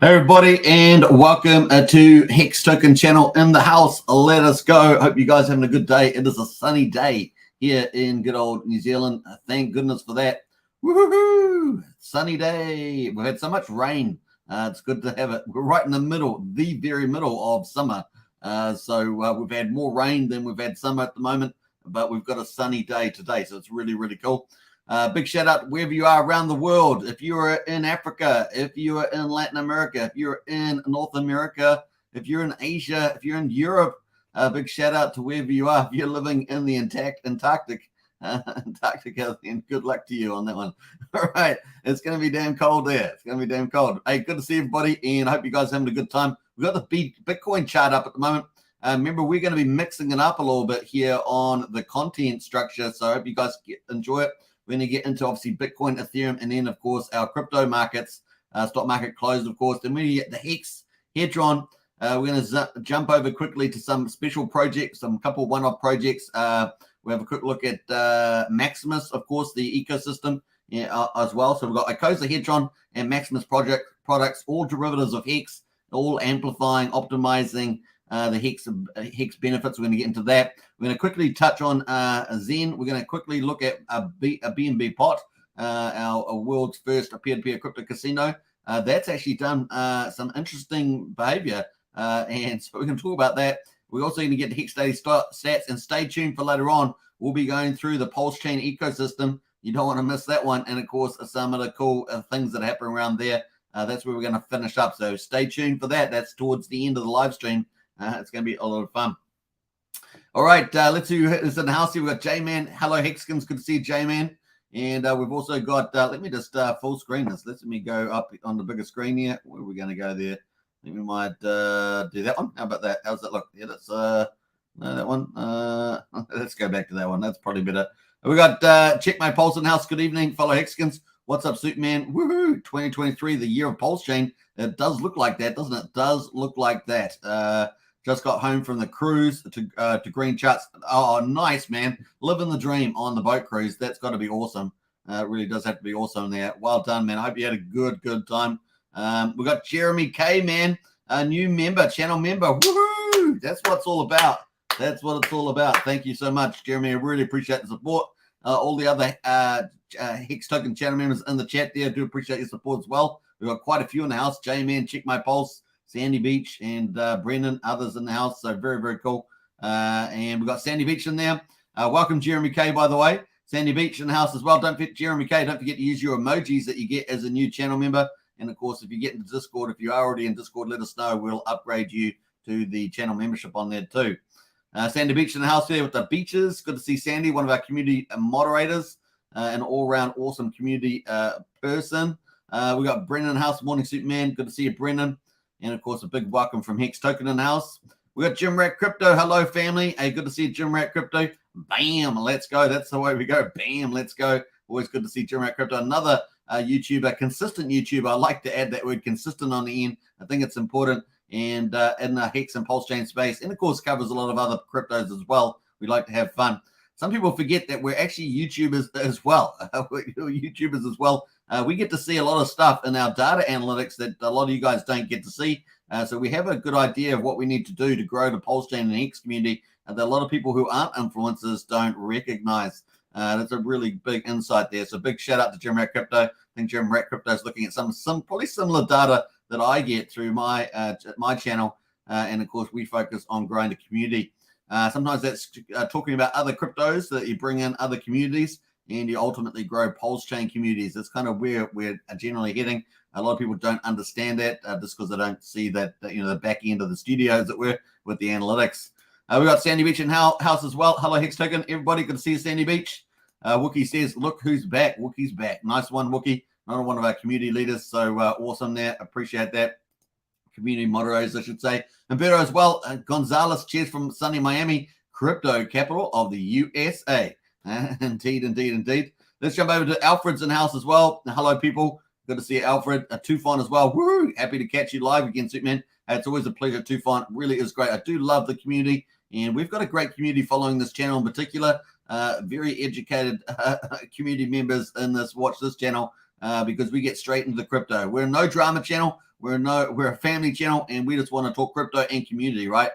Hey everybody, and welcome to Hex Token channel in the house. Let us go. Hope you guys are having a good day. It is a sunny day here in good old New Zealand. Thank goodness for that. Woohoo! Sunny day. We've had so much rain. It's good to have it. We're right in the middle, the very middle of summer. So we've had more rain than we've had summer at the moment, but we've got a sunny day today. So it's really, really cool. Big shout out wherever you are around the world. If you are in Africa, if you are in Latin America, if you're in North America, if you're in Asia, if you're in Europe, big shout out to wherever you are. If you're living in the Antarctica, then good luck to you on that one. All right, it's going to be damn cold there. It's going to be damn cold. Hey, good to see everybody, and I hope you guys are having a good time. We've got the Bitcoin chart up at the moment. Remember, we're going to be mixing it up a little bit here on the content structure, so I hope you guys enjoy it. We're going to get into, obviously, Bitcoin, Ethereum, and then, of course, our crypto markets, stock market closed, of course. Then we get the Hex, Hedron. We're going to jump over quickly to some special projects, some couple one-off projects. We have a quick look at Maximus, of course, the ecosystem as well. So we've got Icosa, Hedron, and Maximus products, all derivatives of Hex, all amplifying, optimizing the Hex benefits. We're going to get into that. We're going to quickly touch on Zen. We're going to quickly look at a BNB Pot, our world's first peer-to-peer crypto casino. That's actually done some interesting behavior, and so we're going to talk about that. We're also going to get the Hex daily stats, and stay tuned for later on. We'll be going through the Pulsechain ecosystem. You don't want to miss that one, and of course some of the cool things that happen around there. That's where we're going to finish up, so stay tuned for that. That's towards the end of the live stream. It's going to be a lot of fun. All right, let's see who's in the house here. We've got J-Man. Hello, Hexkins. Good to see you, J-Man. And we've also got, let me just full screen this. Let me go up on the bigger screen here. Where are we going to go there? I think we might do that one. How about that? How's that look? Yeah, that's, no, that one. Let's go back to that one. That's probably better. We got Check My Pulse in the house. Good evening, fellow Hexkins. What's up, Superman? Woohoo! 2023, the year of Pulsechain. It does look like that, doesn't it? It does look like that. Just got home from the cruise to green charts. Oh, nice, man. Living the dream on the boat cruise. That's got to be awesome. It really does have to be awesome there. Well done, man. I hope you had a good time. We got Jeremy K, man, a new member, channel member. Woohoo! That's what it's all about. That's what it's all about. Thank you so much, Jeremy. I really appreciate the support. All the other Hex Token channel members in the chat there, do appreciate your support as well. We've got quite a few in the house. J-Man, Check My Pulse, Sandy Beach, and Brendan, others in the house. So very, very cool. And we've got Sandy Beach in there. Welcome, Jeremy K, by the way. Sandy Beach in the house as well. Don't forget, Jeremy K, don't forget to use your emojis that you get as a new channel member. And, of course, if you get into Discord, if you are already in Discord, let us know. We'll upgrade you to the channel membership on there too. Sandy Beach in the house here with the beaches. Good to see Sandy, one of our community moderators, an all-round awesome community person. We got Brendan in the house. Morning, Superman. Good to see you, Brendan. And, of course, a big welcome from Hex Token in the house. We got Jim Rat Crypto. Hello, family. Hey, good to see you, Jim Rat Crypto. Bam, let's go. That's the way we go. Bam, let's go. Always good to see Jim Rat Crypto. Another YouTuber, consistent YouTuber. I like to add that word consistent on the end. I think it's important. And in the Hex and Pulsechain space. And, of course, covers a lot of other cryptos as well. We like to have fun. Some people forget that we're actually YouTubers as well. YouTubers as well. We get to see a lot of stuff in our data analytics that a lot of you guys don't get to see. So we have a good idea of what we need to do to grow the Pulsechain and Hex community that a lot of people who aren't influencers don't recognize. That's a really big insight there. So big shout out to Jim Rat Crypto. I think Jim Rat Crypto is looking at some probably similar data that I get through my channel. And, of course, we focus on growing the community. Sometimes that's talking about other cryptos that you bring in other communities and you ultimately grow Pulsechain communities. That's kind of where we're generally heading. A lot of people don't understand that just because they don't see that, the back end of the studio, as it were, with the analytics. We got Sandy Beach in house as well. Hello, Hex Token. Everybody, good to see you, Sandy Beach. Wookie says, look who's back. Wookie's back. Nice one, Wookie. Another one of our community leaders. So awesome there. Appreciate that. Community moderators, I should say. And better as well, Gonzalez, cheers from sunny Miami, crypto capital of the USA. Indeed. Let's jump over to Alfred's in house as well. Hello, people. Good to see you, Alfred. Tufon as well. Woo! Happy to catch you live again, Superman. It's always a pleasure, Tufon. It really is great. I do love the community, and we've got a great community following this channel in particular. Very educated community members in this. Watch this channel because we get straight into the crypto. We're a no drama channel. we're a family channel, and we just want to talk crypto and community, right?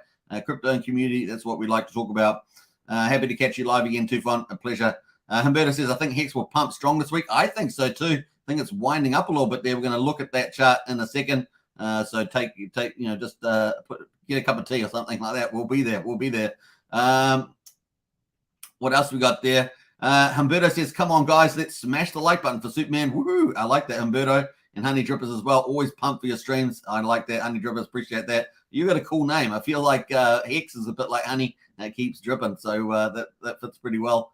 Crypto and community, that's what we like to talk about. Happy to catch you live again, Tufon. A pleasure. Humberto says, I think Hex will pump strong this week. I think so too. I think it's winding up a little bit there. We're going to look at that chart in a second. So take just get a cup of tea or something like that. We'll be there. What else we got there? Humberto says, come on, guys, let's smash the like button for Superman. Woohoo! I like that, Humberto. And Honey Drippers as well. Always pumped for your streams. I like that, Honey Drippers. Appreciate that. You got a cool name. I feel like Hex is a bit like honey that keeps dripping. So that fits pretty well.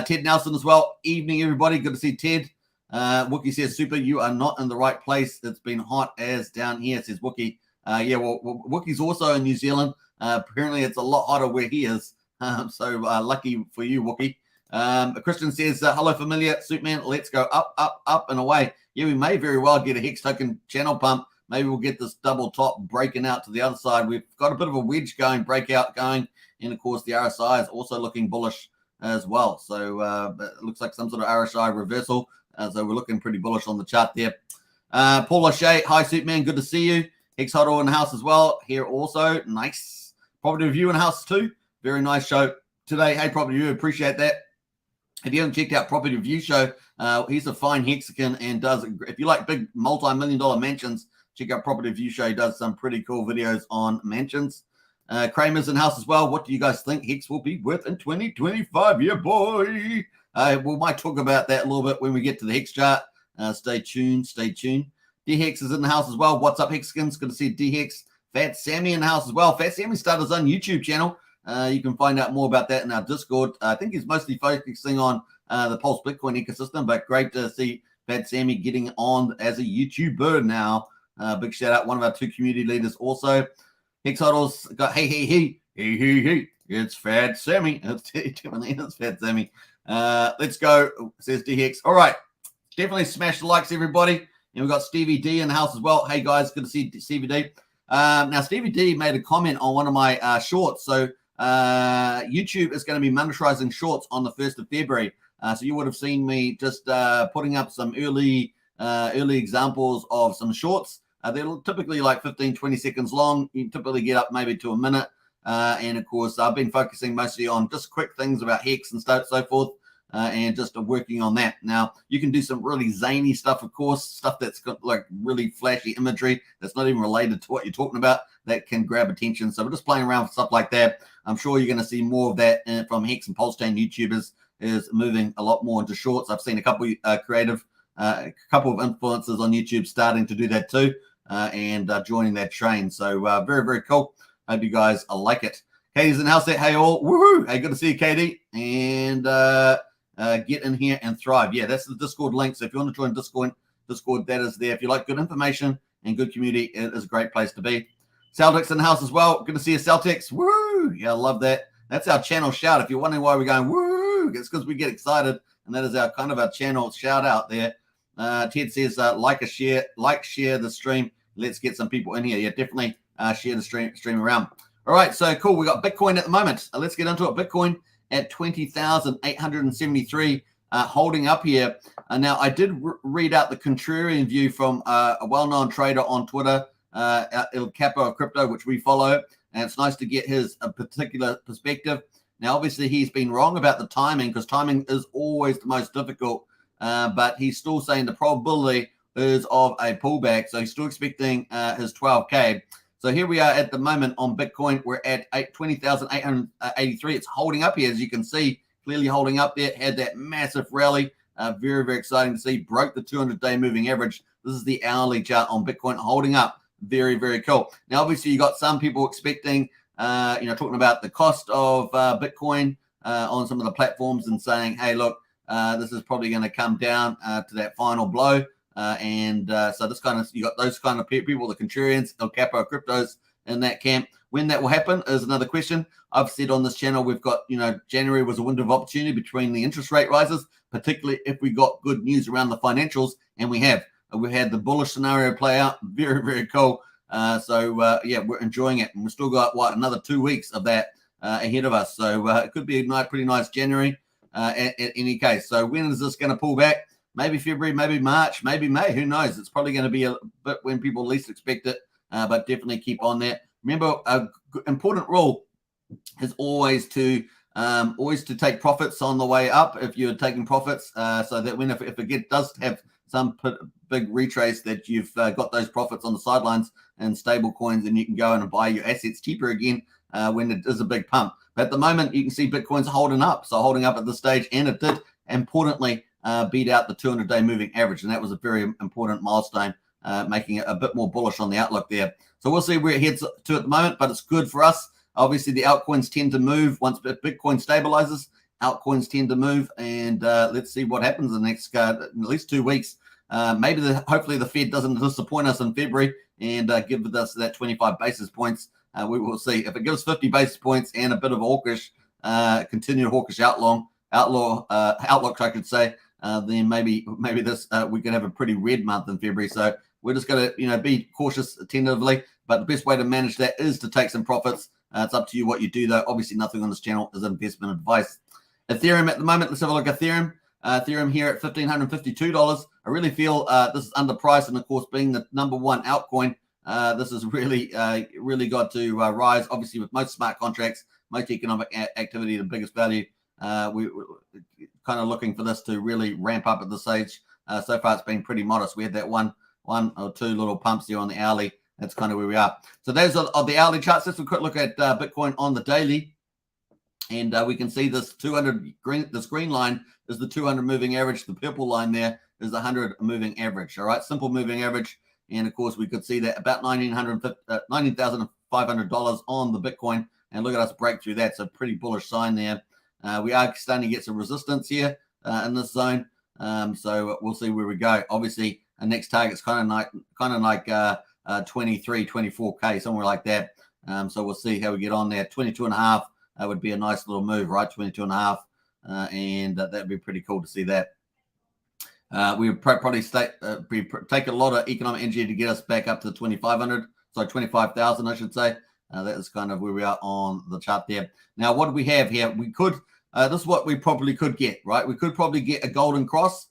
Ted Nelson as well. Evening, everybody. Good to see Ted. Wookie says, Super, you are not in the right place. It's been hot as down here, says Wookie. Well, Wookie's also in New Zealand. Apparently, it's a lot hotter where he is. So lucky for you, Wookie. Christian says, hello, familiar. Superman, let's go up, up, up and away. Yeah, we may very well get a Hex Token channel pump. Maybe we'll get this double top breaking out to the other side. We've got a bit of a wedge going, breakout going. And, of course, the RSI is also looking bullish as well. So it looks like some sort of RSI reversal. So we're looking pretty bullish on the chart there. Paul O'Shea, hi, Superman. Good to see you. Hex Huddle in the house as well. Here also. Nice. Property Review in the house too. Very nice show today. Hey, Property Review. Appreciate that. If you haven't checked out Property Review show, he's a fine Hexican and does, if you like big multi-million-dollar mansions, check out Property Review show. He does some pretty cool videos on mansions. Kramer's in house as well. What do you guys think Hex will be worth in 2025? Yeah, boy. We might talk about that a little bit when we get to the Hex chart. Stay tuned. D-Hex is in the house as well. What's up, Hexicans? Good to see D-Hex. Fat Sammy in the house as well. Fat Sammy started his own YouTube channel. You can find out more about that in our Discord. I think he's mostly focusing on the Pulse Bitcoin ecosystem, but great to see Fat Sammy getting on as a YouTuber now. Big shout out, one of our two community leaders also. Hex Huddles got hey. It's Fat Sammy. It's Fat Sammy. Let's go, says D-Hex. All right. Definitely smash the likes, everybody. And we've got Stevie D in the house as well. Hey, guys. Good to see Stevie D. Now, Stevie D made a comment on one of my shorts. So YouTube is going to be monetizing shorts on the 1st of February. So you would have seen me just putting up some early examples of some shorts. They're typically like 15, 20 seconds long. You typically get up maybe to a minute. And, of course, I've been focusing mostly on just quick things about Hex and so forth, and just working on that. Now, you can do some really zany stuff, of course, stuff that's got like really flashy imagery that's not even related to what you're talking about that can grab attention. So we're just playing around with stuff like that. I'm sure you're going to see more of that from Hex and Pulsechain YouTubers is moving a lot more into shorts. I've seen a couple a couple of influencers on YouTube starting to do that too, and joining that train. So very, very cool. Hope you guys like it. Katie's in the house there. Hey, all. Woohoo. Hey, good to see you, Katie. And get in here and thrive. Yeah, that's the Discord link. So if you want to join Discord, that is there. If you like good information and good community, it is a great place to be. Celtics in the house as well. Good to see you, Celtics. Woo! Yeah, I love that. That's our channel shout. If you're wondering why we're going woo, it's because we get excited, and that is our kind of our channel shout out there. Ted says share the stream. Let's get some people in here. Yeah, definitely share the stream around. All right, so cool. We got Bitcoin at the moment. Let's get into it. Bitcoin at 20,873, holding up here. Now, I did read out the contrarian view from a well-known trader on Twitter, El Capo of Crypto, which we follow, and it's nice to get his particular perspective. Now, obviously, he's been wrong about the timing because timing is always the most difficult, but he's still saying the probability is of a pullback, so he's still expecting his 12K. So here we are at the moment on Bitcoin. We're at 20,883. It's holding up here, as you can see, clearly holding up there. Had that massive rally. Very, very exciting to see. Broke the 200-day moving average. This is the hourly chart on Bitcoin holding up. Very, very cool. Now, obviously, you got some people expecting, talking about the cost of Bitcoin on some of the platforms and saying, hey, look, this is probably going to come down to that final blow. So this kind of, you got those kind of people, the contrarians, El Capo cryptos in that camp. When that will happen is another question. I've said on this channel, we've got, January was a window of opportunity between the interest rate rises, particularly if we got good news around the financials, and we have. We had the bullish scenario play out. Very, very cool. We're enjoying it. And we've still got, another 2 weeks of that ahead of us. So it could be a pretty nice January in any case. So when is this going to pull back? maybe February, maybe March, maybe May. Who knows? It's probably going to be a bit when people least expect it, but definitely keep on that. Remember, an important rule is always to take profits on the way up if you're taking profits, so that when if it does have some big retrace, that you've got those profits on the sidelines and stable coins, and you can go in and buy your assets cheaper again when it is a big pump. But at the moment, you can see Bitcoin's holding up. So holding up at this stage, and it did importantly beat out the 200-day moving average, and that was a very important milestone, making it a bit more bullish on the outlook there. So we'll see where it heads to at the moment, but it's good for us. Obviously, the altcoins tend to move once Bitcoin stabilizes. Altcoins tend to move, and let's see what happens in the next at least 2 weeks. Hopefully the Fed doesn't disappoint us in February and give us that 25 basis points. We will see. If it gives 50 basis points and a bit of hawkish, continued hawkish outlook, I could say, then maybe this we could have a pretty red month in February. So we're just going to be cautious tentatively. But the best way to manage that is to take some profits. It's up to you what you do, though. Obviously, nothing on this channel is investment advice. Ethereum at the moment. Let's have a look at Ethereum. Ethereum here at $1,552. I really feel this is underpriced, and of course, being the #1 altcoin, this has really got to rise. Obviously, with most smart contracts, most economic activity, the biggest value. We're kind of looking for this to really ramp up at this stage. So far, it's been pretty modest. We had that one or two little pumps here on the hourly. That's kind of where we are. So those are the hourly charts. Let's have a quick look at Bitcoin on the daily. And we can see this 200 green, this green line is the 200 moving average. The purple line there is the 100 moving average. All right, simple moving average. And of course, we could see that about $19,500 on the Bitcoin. And look at us break through that. So pretty bullish sign there. We are starting to get some resistance here in this zone. So we'll see where we go. Obviously, our next target's kind of like 23, 24K, somewhere like that. So we'll see how we get on there. 22.5 would be a nice little move, right? 22.5, and that'd be pretty cool to see that. We would probably take a lot of economic energy to get us back up to 2,500, so 25,000, I should say. That is kind of where we are on the chart there. Now, what do we have here? We could, this is what we probably could get, right? We could probably get a golden cross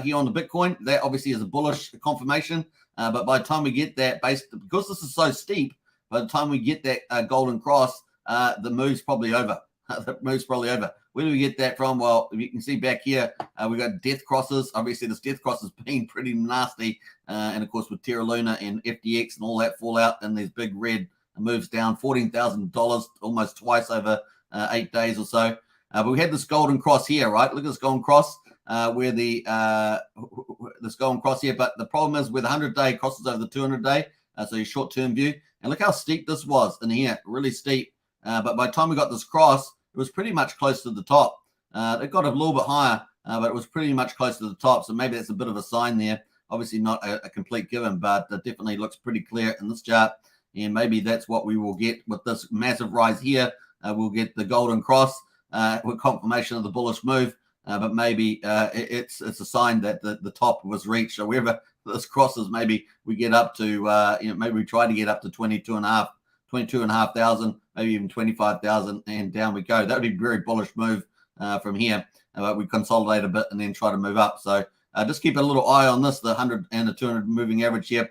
here on the Bitcoin. That obviously is a bullish confirmation. But by the time we get that, because this is so steep, by the time we get that golden cross, the move's probably over. The move's probably over. Where do we get that from? Well, you can see back here, we got death crosses. Obviously, this death cross has been pretty nasty. And of course, with Terra Luna and FTX and all that fallout, and these big red moves down $14,000 almost twice over 8 days or so. But we had this golden cross here, right? Look at this golden cross. Where this golden cross here, but the problem is with 100-day crosses over the 200-day, so your short-term view, and look how steep this was in here, really steep. But by the time we got this cross, it was pretty much close to the top. It got a little bit higher, but it was pretty much close to the top. So maybe that's a bit of a sign there. Obviously not a complete given, but it definitely looks pretty clear in this chart. And maybe that's what we will get with this massive rise here. We'll get the golden cross with confirmation of the bullish move. But maybe it's a sign that the top was reached. So wherever this crosses, maybe we get up to, maybe we try to get up to 22,500, maybe even 25,000, and down we go. That would be a very bullish move from here. But we consolidate a bit and then try to move up. So just keep a little eye on this, the 100 and the 200 moving average here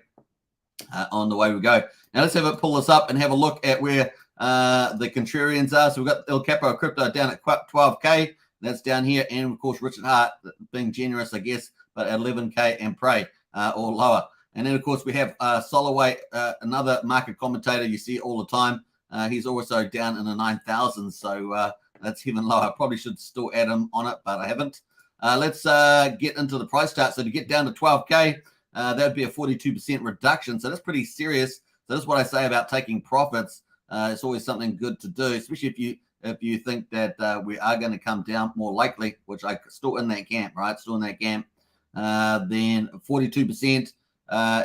on the way we go. Now let's have it pull this up and have a look at where the contrarians are. So we've got El Capo Crypto down at 12K. That's down here. And of course, Richard Hart being generous, I guess, but at 11K and Prey or lower. And then, of course, we have Soloway, another market commentator you see all the time. He's also down in the 9,000. So that's even lower. I probably should still add him on it, but I haven't. Let's get into the price chart. So to get down to 12K, that would be a 42% reduction. So that's pretty serious. So that's what I say about taking profits. It's always something good to do, especially if you think that we are going to come down more likely, which I still in that camp, right? Still in that camp. Then 42%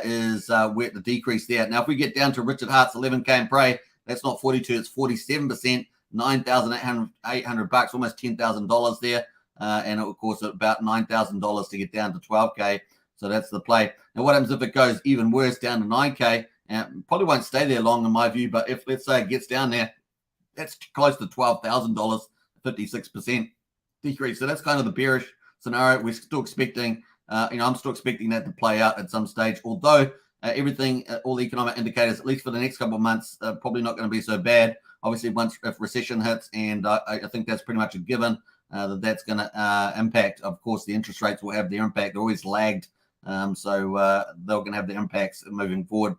is where the decrease there. Now, if we get down to Richard Hart's 11K and Prey, that's not 42, it's 47%, $9,800, almost $10,000 there. And of course, about $9,000 to get down to 12K. So that's the play. Now, what happens if it goes even worse down to 9K? And probably won't stay there long in my view, but if, let's say, it gets down there, that's close to $12,000, 56% decrease. So that's kind of the bearish scenario. We're still expecting I'm still expecting that to play out at some stage, although everything, all the economic indicators, at least for the next couple of months, probably not going to be so bad. Obviously, if recession hits, and I think that's pretty much a given, that's going to impact. Of course, the interest rates will have their impact. They're always lagged, so they're going to have the impacts moving forward.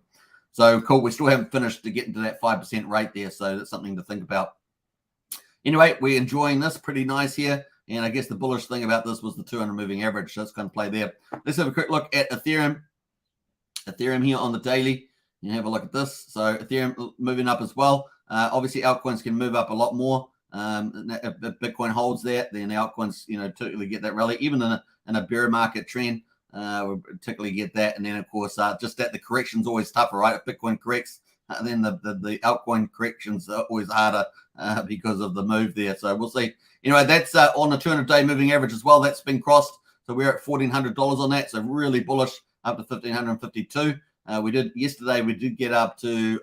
So cool. We still haven't finished to get into that 5% rate there, so that's something to think about. Anyway, we're enjoying this pretty nice here. And I guess the bullish thing about this was the 200 moving average. So it's going to play there. Let's have a quick look at Ethereum. Ethereum here on the daily. You have a look at this. So Ethereum moving up as well. Obviously, altcoins can move up a lot more. If Bitcoin holds that, then the altcoins, typically get that rally. Even in a bear market trend, we particularly get that. And then, of course, just that the correction's always tougher, right? If Bitcoin corrects, then the altcoin corrections are always harder because of the move there. So we'll see. Anyway, that's on the 200-day moving average as well. That's been crossed. So we're at $1,400 on that. So really bullish up to 1,552. Yesterday we did get up to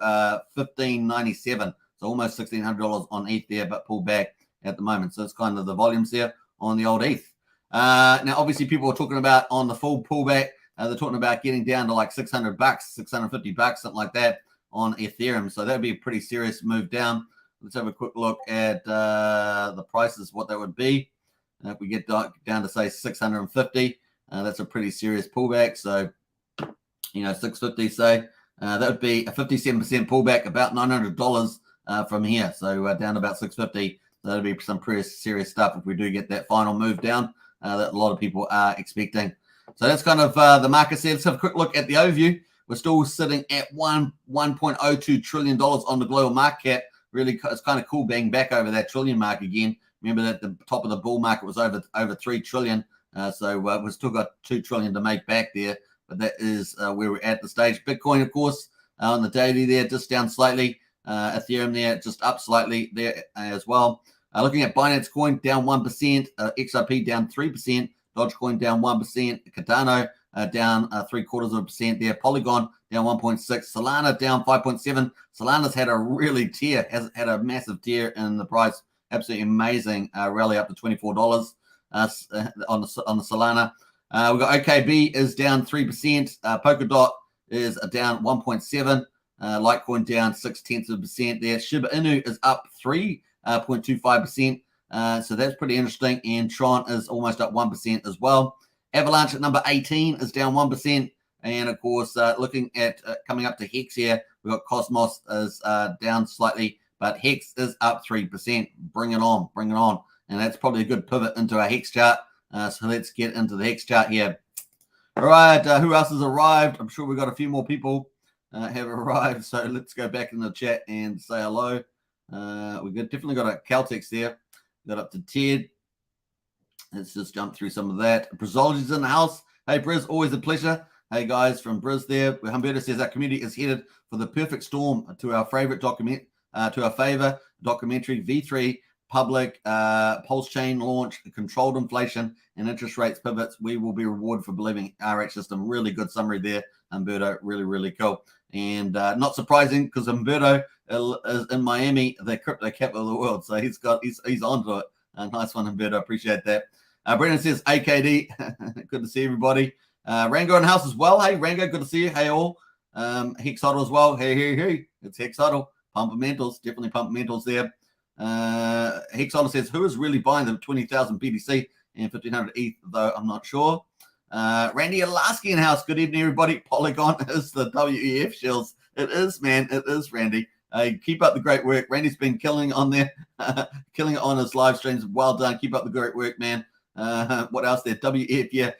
1,597. So almost $1,600 on ETH there, but pulled back at the moment. So it's kind of the volumes there on the old ETH. Now, obviously, people are talking about on the full pullback. They're talking about getting down to like $600, $650, something like that on Ethereum. So that'd be a pretty serious move down. Let's have a quick look at the prices, what that would be. If we get down to, say, 650, that's a pretty serious pullback. So, 650, say, that would be a 57% pullback, about $900 from here. So down to about 650. That'll be some pretty serious stuff if we do get that final move down that a lot of people are expecting. So that's kind of the market said. Let's have a quick look at the overview. We're still sitting at $1.02 trillion on the global market cap. Really, it's kind of cool being back over that trillion mark again. Remember that the top of the bull market was over 3 trillion. So we've still got 2 trillion to make back there. But that is where we're at the stage. Bitcoin, of course, on the daily there, just down slightly. Ethereum there, just up slightly there as well. Looking at Binance Coin, down 1%. XRP down 3%. Dogecoin down 1%. Cardano down 0.75% there. Polygon down 1.6. Solana down 5.7. Solana's had a really has had a massive tear in the price. Absolutely amazing rally up to $24 on the Solana. We've got OKB is down 3%. Polkadot is down 1.7. Litecoin down 0.6% there. Shiba Inu is up 3.25%. So that's pretty interesting. And Tron is almost up 1% as well. Avalanche at number 18 is down 1%. And of course, looking at coming up to Hex here, we've got Cosmos is down slightly, but Hex is up 3%. Bring it on, bring it on. And that's probably a good pivot into our Hex chart. So let's get into the Hex chart here. All right, who else has arrived? I'm sure we've got a few more people have arrived. So let's go back in the chat and say hello. We've definitely got a Caltex there. Got up to Ted. Let's just jump through some of that. Brizology's in the house. Hey, Briz, always a pleasure. Hey, guys, from Briz there. Humberto says our community is headed for the perfect storm to our favorite documentary, V3, public Pulsechain launch, controlled inflation, and interest rates pivots. We will be rewarded for believing RH system. Really good summary there, Humberto. Really, really cool. And not surprising because Humberto is in Miami, the crypto capital of the world. So he's onto it. Nice one, Humberto. Appreciate that. Brendan says AKD. Good to see everybody. Rango in the house as well. Hey, Rango, good to see you. Hey, all. Hex Huddle as well. Hey. It's Hex Huddle. Pumpamentals. Definitely Pumpamentals there. Hex Huddle says, who is really buying the 20,000 BTC and 1,500 ETH, though I'm not sure. Randy Alasky in the house. Good evening, everybody. Polygon is the WEF shells. It is, man. It is, Randy. Keep up the great work. Randy's been killing on there, killing it on his live streams. Well done. Keep up the great work, man. What else there? WF, yeah.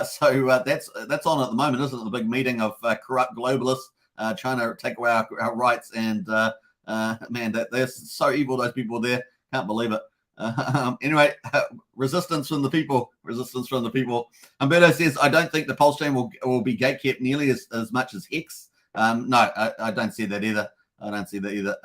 So that's on at the moment, isn't it? The big meeting of corrupt globalists trying to take away our rights. And man, they're so evil, those people there. Can't believe it. Anyway, resistance from the people. Resistance from the people. Humberto says, I don't think the Pulsechain will be gatekept nearly as much as Hex. No, I don't see that either. I don't see that either.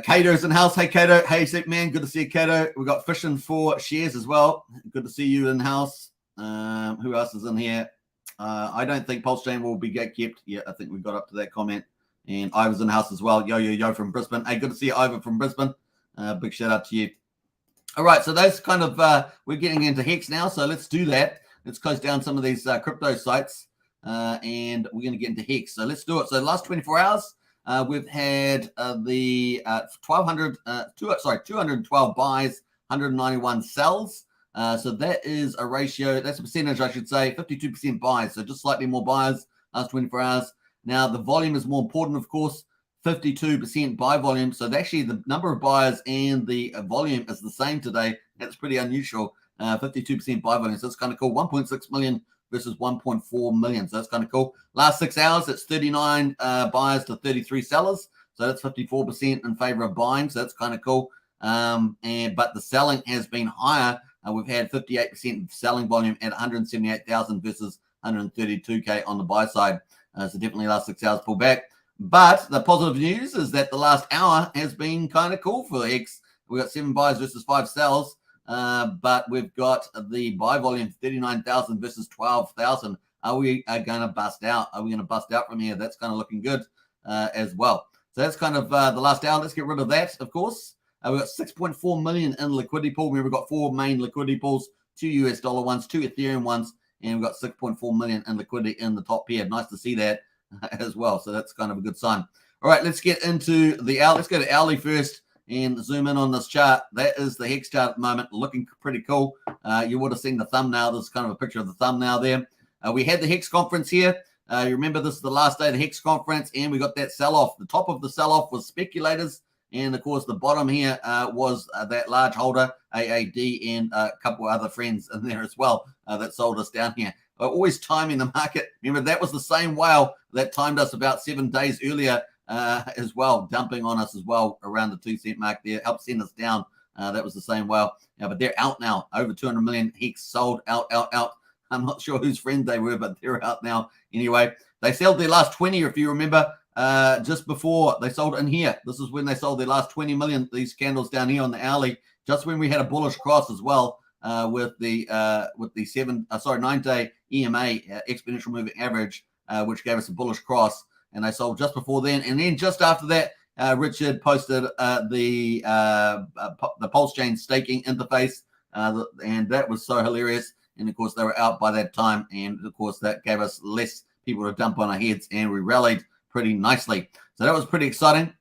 Cato's in the house. Hey, Cato. Hey, Sick Man. Good to see you, Cato. We've got Fishing for Shares as well. Good to see you in the house. Who else is in here? I don't think Pulsechain will be gatekept. Yeah, I think we got up to that comment. And Ivor's in the house as well. Yo from Brisbane. Hey, good to see you, Ivor from Brisbane. Big shout out to you. All right, so that's kind of, we're getting into Hex now, so let's do that. Let's close down some of these crypto sites, and we're going to get into Hex. So let's do it. So the last 24 hours, we've had the 212 buys, 191 sells. So that is a ratio, that's a percentage, I should say, 52% buys. So just slightly more buyers last 24 hours. Now, the volume is more important, of course. 52% buy volume. So actually the number of buyers and the volume is the same today. That's pretty unusual. 52% buy volume. So that's kind of cool. 1.6 million versus 1.4 million. So that's kind of cool. Last 6 hours, it's 39 buyers to 33 sellers. So that's 54% in favor of buying. So that's kind of cool. But the selling has been higher. We've had 58% selling volume at 178,000 versus 132K on the buy side. So definitely last 6 hours pull back. But the positive news is that the last hour has been kind of cool for Hex. We've got 7 buys versus 5 sells, but we've got the buy volume 39,000 versus 12,000. Are we going to bust out? Are we going to bust out from here? That's kind of looking good as well. So that's kind of the last hour. Let's get rid of that, of course. We've got 6.4 million in liquidity pool. We've got 4 main liquidity pools, 2 US dollar ones, 2 Ethereum ones, and we've got 6.4 million in liquidity in the top here. Nice to see that as well. So that's kind of a good sign. All right, let's get into the hourly. Let's go to hourly first and zoom in on this chart. That is the Hex chart at the moment, looking pretty cool. You would have seen the thumbnail. This is kind of a picture of the thumbnail there. We had the Hex conference here. You remember this is the last day of the Hex conference, and we got that sell-off. The top of the sell-off was speculators, and of course the bottom here was that large holder, AAD, and a couple of other friends in there as well that sold us down here. Always timing the market. Remember, that was the same whale that timed us about 7 days earlier as well, dumping on us as well around the 2 cent mark there, helped send us down. That was the same whale. But they're out now. Over 200 million Hex sold out. I'm not sure whose friend they were, but they're out now. Anyway, they sold their last 20, if you remember, just before they sold in here. This is when they sold their last 20 million, these candles down here on the hourly, just when we had a bullish cross as well. With the 9-day EMA exponential moving average, which gave us a bullish cross, and they sold just before then. And then just after that, Richard posted the Pulsechain staking interface, and that was so hilarious. And of course, they were out by that time, and of course, that gave us less people to dump on our heads, and we rallied pretty nicely. So that was pretty exciting.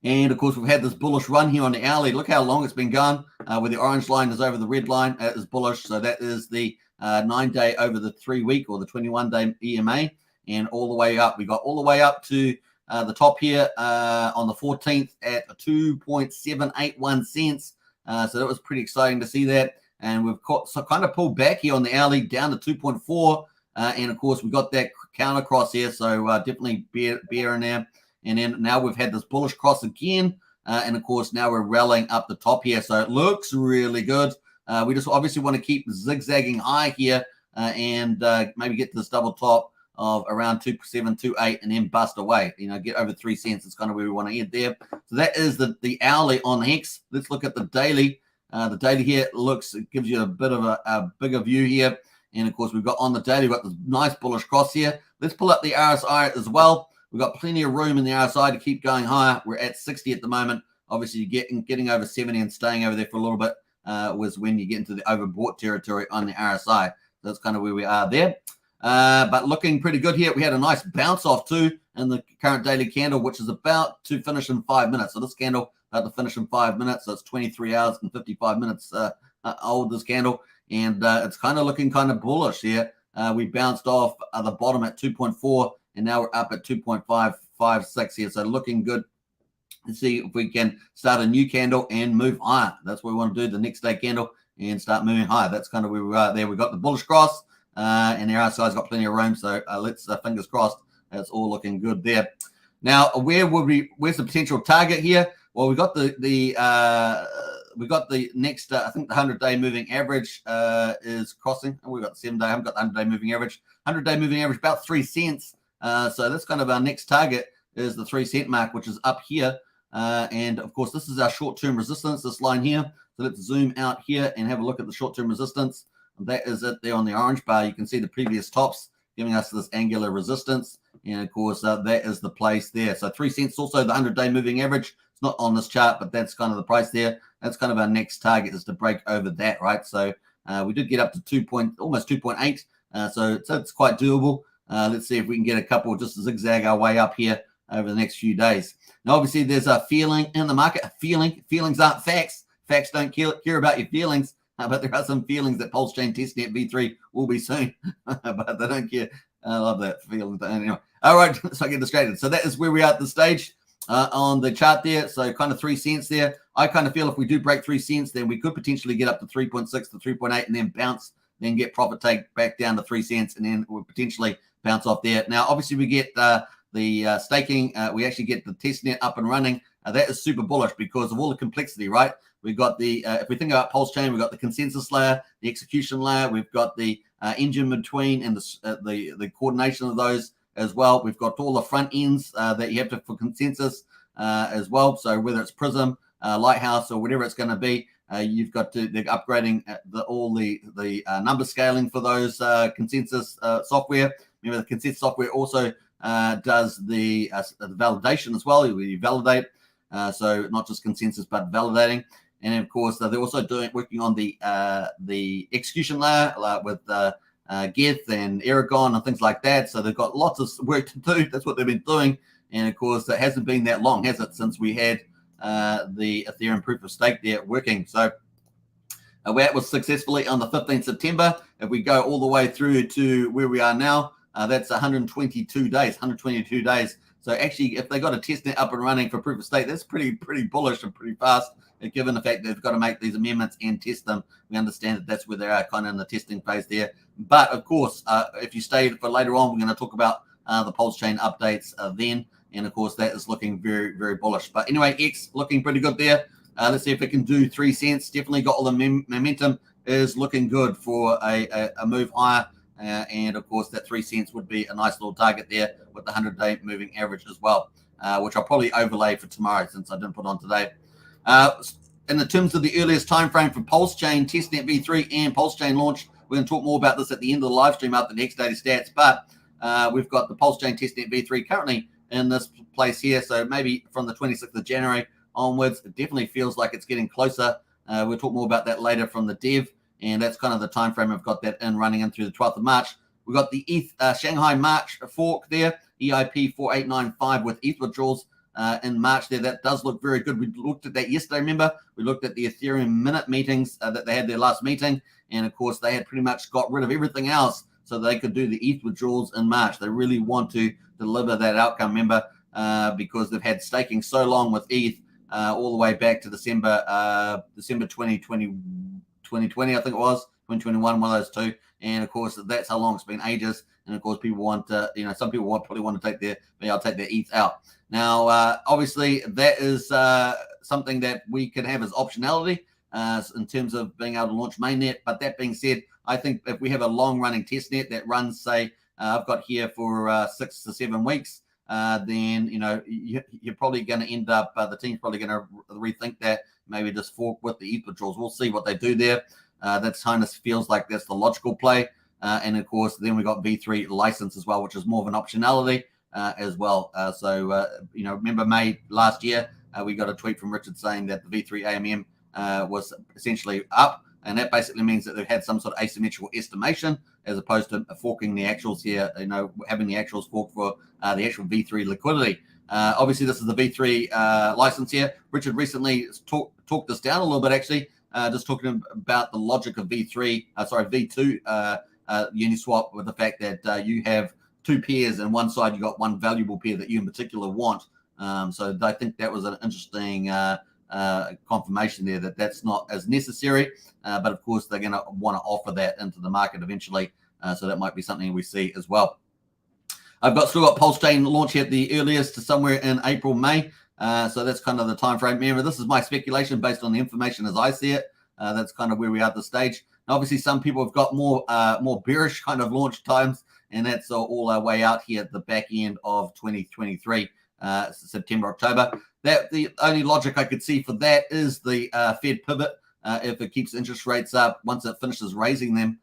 And of course, we've had this bullish run here on the hourly. Look how long it's been gone, where the orange line is over the red line is bullish. So that is the 9-day over the 3-week or the 21-day EMA, and all the way up. We got all the way up to the top here on the 14th at 2.781 cents. So that was pretty exciting to see that. And we've kind of pulled back here on the hourly down to 2.4. And of course, we got that counter cross here. So definitely bear in there. And then now we've had this bullish cross again. And of course, now we're rallying up the top here. So it looks really good. We just obviously want to keep zigzagging high here and maybe get to this double top of around 2.728 and then bust away. Get over 3 cents. It's kind of where we want to head there. So that is the hourly on Hex. Let's look at the daily. The daily here gives you a bit of a bigger view here. And of course, we've got on the daily, we've got this nice bullish cross here. Let's pull up the RSI as well. We've got plenty of room in the RSI to keep going higher. We're at 60 at the moment. Obviously, getting over 70 and staying over there for a little bit was when you get into the overbought territory on the RSI. So that's kind of where we are there. But looking pretty good here. We had a nice bounce off too in the current daily candle, which is about to finish in 5 minutes. So this candle about to finish in 5 minutes. So it's 23 hours and 55 minutes old, this candle. And it's kind of looking kind of bullish here. We bounced off the bottom at 2.4, and now we're up at 2.556 here. So looking good. Let's see if we can start a new candle and move higher. That's what we want to do, the next day candle, and start moving higher. That's kind of where we are there. We've got the bullish cross, and the RSI's got plenty of room. So let's fingers crossed. That's all looking good there. Now, where's the potential target here? Well, we got the next, I think the 100-day moving average is crossing. And we've got the 7-day. I haven't got the 100-day moving average. 100-day moving average, about 3 cents. So that's kind of our next target is the 3 cent mark, which is up here. And of course, this is our short-term resistance, this line here. So let's zoom out here and have a look at the short-term resistance. That is it there on the orange bar. You can see the previous tops giving us this angular resistance. And of course, that is the place there. So 3 cents, also the 100-day moving average. It's not on this chart, but that's kind of the price there. That's kind of our next target, is to break over that, right? So we did get up to almost 2.8, so it's quite doable. Let's see if we can get a couple, just zigzag our way up here over the next few days. Now, obviously, there's a feeling in the market. Feelings aren't facts. Facts don't care about your feelings, but there are some feelings that Pulsechain testnet V3 will be soon, but they don't care. I love that feeling. Anyway, all right, so I get distracted. So that is where we are at the stage on the chart there. So kind of 3 cents there. I kind of feel if we do break 3 cents, then we could potentially get up to 3.6 to 3.8 and then bounce, then get profit take back down to 3 cents, and then we'll potentially bounce off there. Now, obviously, we get the staking. We actually get the testnet up and running. That is super bullish because of all the complexity, right? We've got the, if we think about Pulsechain, we've got the consensus layer, the execution layer, we've got the engine between, and the coordination of those as well. We've got all the front ends that you have to for consensus as well. So whether it's Prism, Lighthouse, or whatever it's going to be, you've got to, they're upgrading all the number scaling for those consensus software. Remember, the consensus software also does the validation as well. You validate, so not just consensus but validating. And of course, they're also working on the execution layer with Geth and Aragon and things like that. So they've got lots of work to do. That's what they've been doing. And of course, it hasn't been that long, has it, since we had the Ethereum proof of stake there working. So that was successfully on the 15th September. If we go all the way through to where we are now, that's 122 days. So actually, if they got a testnet up and running for proof of stake, that's pretty bullish and pretty fast, given the fact that they've got to make these amendments and test them. We understand that that's where they are, kind of in the testing phase there. But of course, if you stay for later on, we're going to talk about the Pulsechain updates then. And of course, that is looking very bullish. But anyway, X looking pretty good there. Let's see if it can do 3 cents. Definitely got all the momentum. Is looking good for a move higher. And of course, that 3 cents would be a nice little target there with the 100-day moving average as well, which I'll probably overlay for tomorrow since I didn't put on today. In the terms of the earliest time frame for Pulsechain, testnet V3 and Pulsechain launch, we're going to talk more about this at the end of the live stream after the next daily stats. But we've got the Pulsechain testnet V3 currently in this place here. So maybe from the 26th of January onwards, it definitely feels like it's getting closer. We'll talk more about that later from the dev. And that's kind of the time frame I've got that in running in through the 12th of March. We've got the ETH Shanghai March fork there, EIP 4895 with ETH withdrawals in March there. That does look very good. We looked at that yesterday, remember? We looked at the Ethereum minute meetings that they had their last meeting. And of course, they had pretty much got rid of everything else so they could do the ETH withdrawals in March. They really want to deliver that outcome, remember, because they've had staking so long with ETH all the way back to December 2020, I think it was, 2021, one of those two. And of course, that's how long it's been, ages. And of course, people want to, some people probably want to take their ETH out. Now, obviously, that is something that we can have as optionality in terms of being able to launch mainnet. But that being said, I think if we have a long running testnet that runs, say, I've got here for 6 to 7 weeks, then, you're probably going to end up, the team's probably going to rethink that, maybe just fork with the ETH withdrawals. We'll see what they do there. That kind of feels like that's the logical play. And of course, then we got V3 license as well, which is more of an optionality as well. Remember May last year, we got a tweet from Richard saying that the V3 AMM was essentially up. And that basically means that they've had some sort of asymmetrical estimation as opposed to forking the actuals here, having the actuals fork for the actual V3 liquidity. Obviously, this is the V3 license here. Richard recently talked this down a little bit, actually, just talking about the logic of V2 Uniswap, with the fact that you have 2 pairs, and one side you got one valuable pair that you in particular want. So I think that was an interesting confirmation there that that's not as necessary. But of course, they're going to want to offer that into the market eventually. So that might be something we see as well. I've still got Pulsechain launch at the earliest to somewhere in April, May. So that's kind of the time frame. Remember, this is my speculation based on the information as I see it. That's kind of where we are at this stage. And obviously, some people have got more bearish kind of launch times, and that's all our way out here at the back end of 2023, September, October. That the only logic I could see for that is the Fed pivot. If it keeps interest rates up, once it finishes raising them,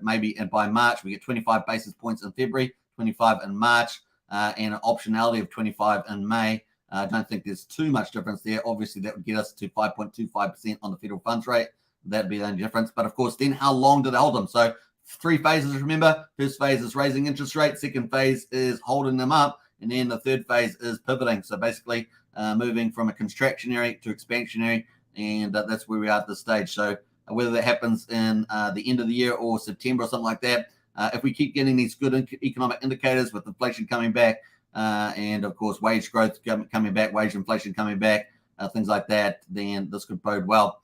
maybe by March, we get 25 basis points in February, 25 in March, and an optionality of 25 in May. I don't think there's too much difference there. Obviously, that would get us to 5.25% on the federal funds rate. That'd be the only difference. But of course, then how long do they hold them? So 3 phases, remember. First phase is raising interest rates. Second phase is holding them up. And then the third phase is pivoting. So basically moving from a contractionary to expansionary. And that's where we are at this stage. So whether that happens in the end of the year or September or something like that, if we keep getting these good economic indicators with inflation coming back and, of course, wage growth coming back, wage inflation coming back, things like that, then this could bode well.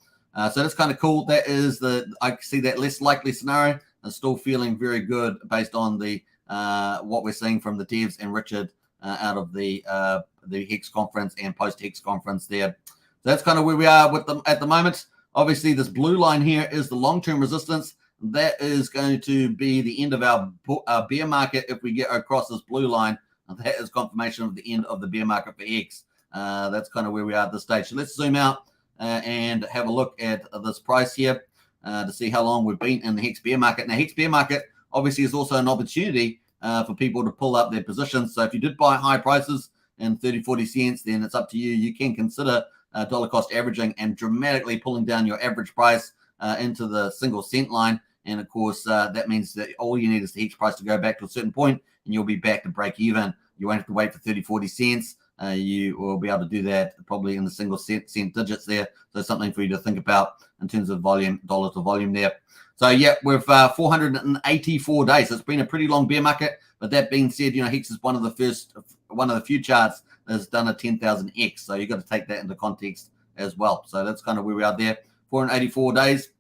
So that's kind of cool. That is I see that less likely scenario. I'm still feeling very good based on the what we're seeing from the devs and Richard out of the Hex conference and post-Hex conference there. So that's kind of where we are with them at the moment. Obviously, this blue line here is the long-term resistance. That is going to be the end of our bear market if we get across this blue line. That is confirmation of the end of the bear market for Hex. That's kind of where we are at this stage. So let's zoom out and have a look at this price here to see how long we've been in the Hex bear market. Now, Hex bear market obviously is also an opportunity for people to pull up their positions. So if you did buy high prices in 30, 40 cents, then it's up to you. You can consider dollar cost averaging and dramatically pulling down your average price into the single cent line. And of course, that means that all you need is the Hex price to go back to a certain point and you'll be back to break even. You won't have to wait for 30, 40 cents. You will be able to do that probably in the single cent digits there. So something for you to think about in terms of volume, dollar to volume there. So yeah, we've 484 days. So it's been a pretty long bear market. But that being said, Hex is one of the few charts that's done a 10,000x. So you've got to take that into context as well. So that's kind of where we are there. 484 days.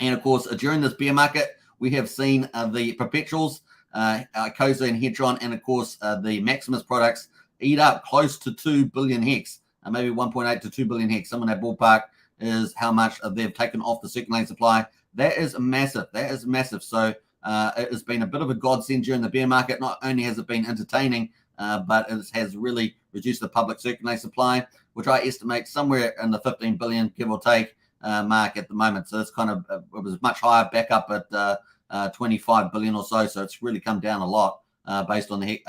And of course, during this bear market, we have seen the perpetuals, ICOSA and Hedron, and of course, the Maximus products eat up close to 2 billion Hex, maybe 1.8 to 2 billion Hex. Some in that ballpark is how much they've taken off the circulating supply. That is massive. That is massive. So it has been a bit of a godsend during the bear market. Not only has it been entertaining, but it has really reduced the public circulating supply, which I estimate somewhere in the 15 billion, give or take, mark at the moment. So it's kind of, it was much higher, back up at 25 billion or so. So it's really come down a lot based on the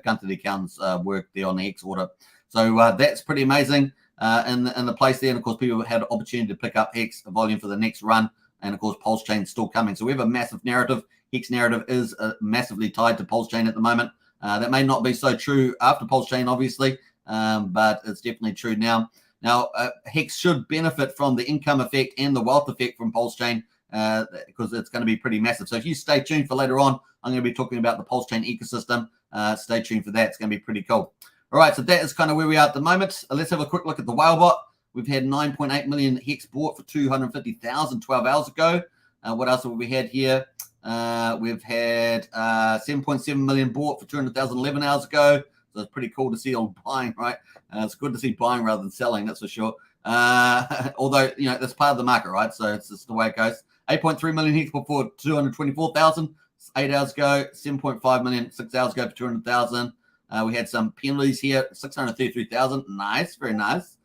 Gunther the accountant's work there on the Hex order. So that's pretty amazing in the place there. And of course, people had an opportunity to pick up Hex volume for the next run. And of course, Pulsechain still coming. So we have a massive narrative. Hex narrative is massively tied to Pulsechain at the moment. That may not be so true after Pulsechain, obviously, but it's definitely true now. Now, Hex should benefit from the income effect and the wealth effect from Pulsechain because it's going to be pretty massive. So if you stay tuned for later on, I'm going to be talking about the Pulsechain ecosystem. Stay tuned for that. It's going to be pretty cool. All right, so that is kind of where we are at the moment. Let's have a quick look at the whale bot. We've had 9.8 million Hex bought for 250,000 12 hours ago. What else have we had here? We've had 7.7 million bought for 200,000 11 hours ago. So it's pretty cool to see all buying, right? It's good to see buying rather than selling, that's for sure. Although, that's part of the market, right? So it's just the way it goes. 8.3 million Hex before 224,000 8 hours ago. 7.5 million 6 hours ago for 200,000. We had some penalties here, 633,000. Nice, very nice.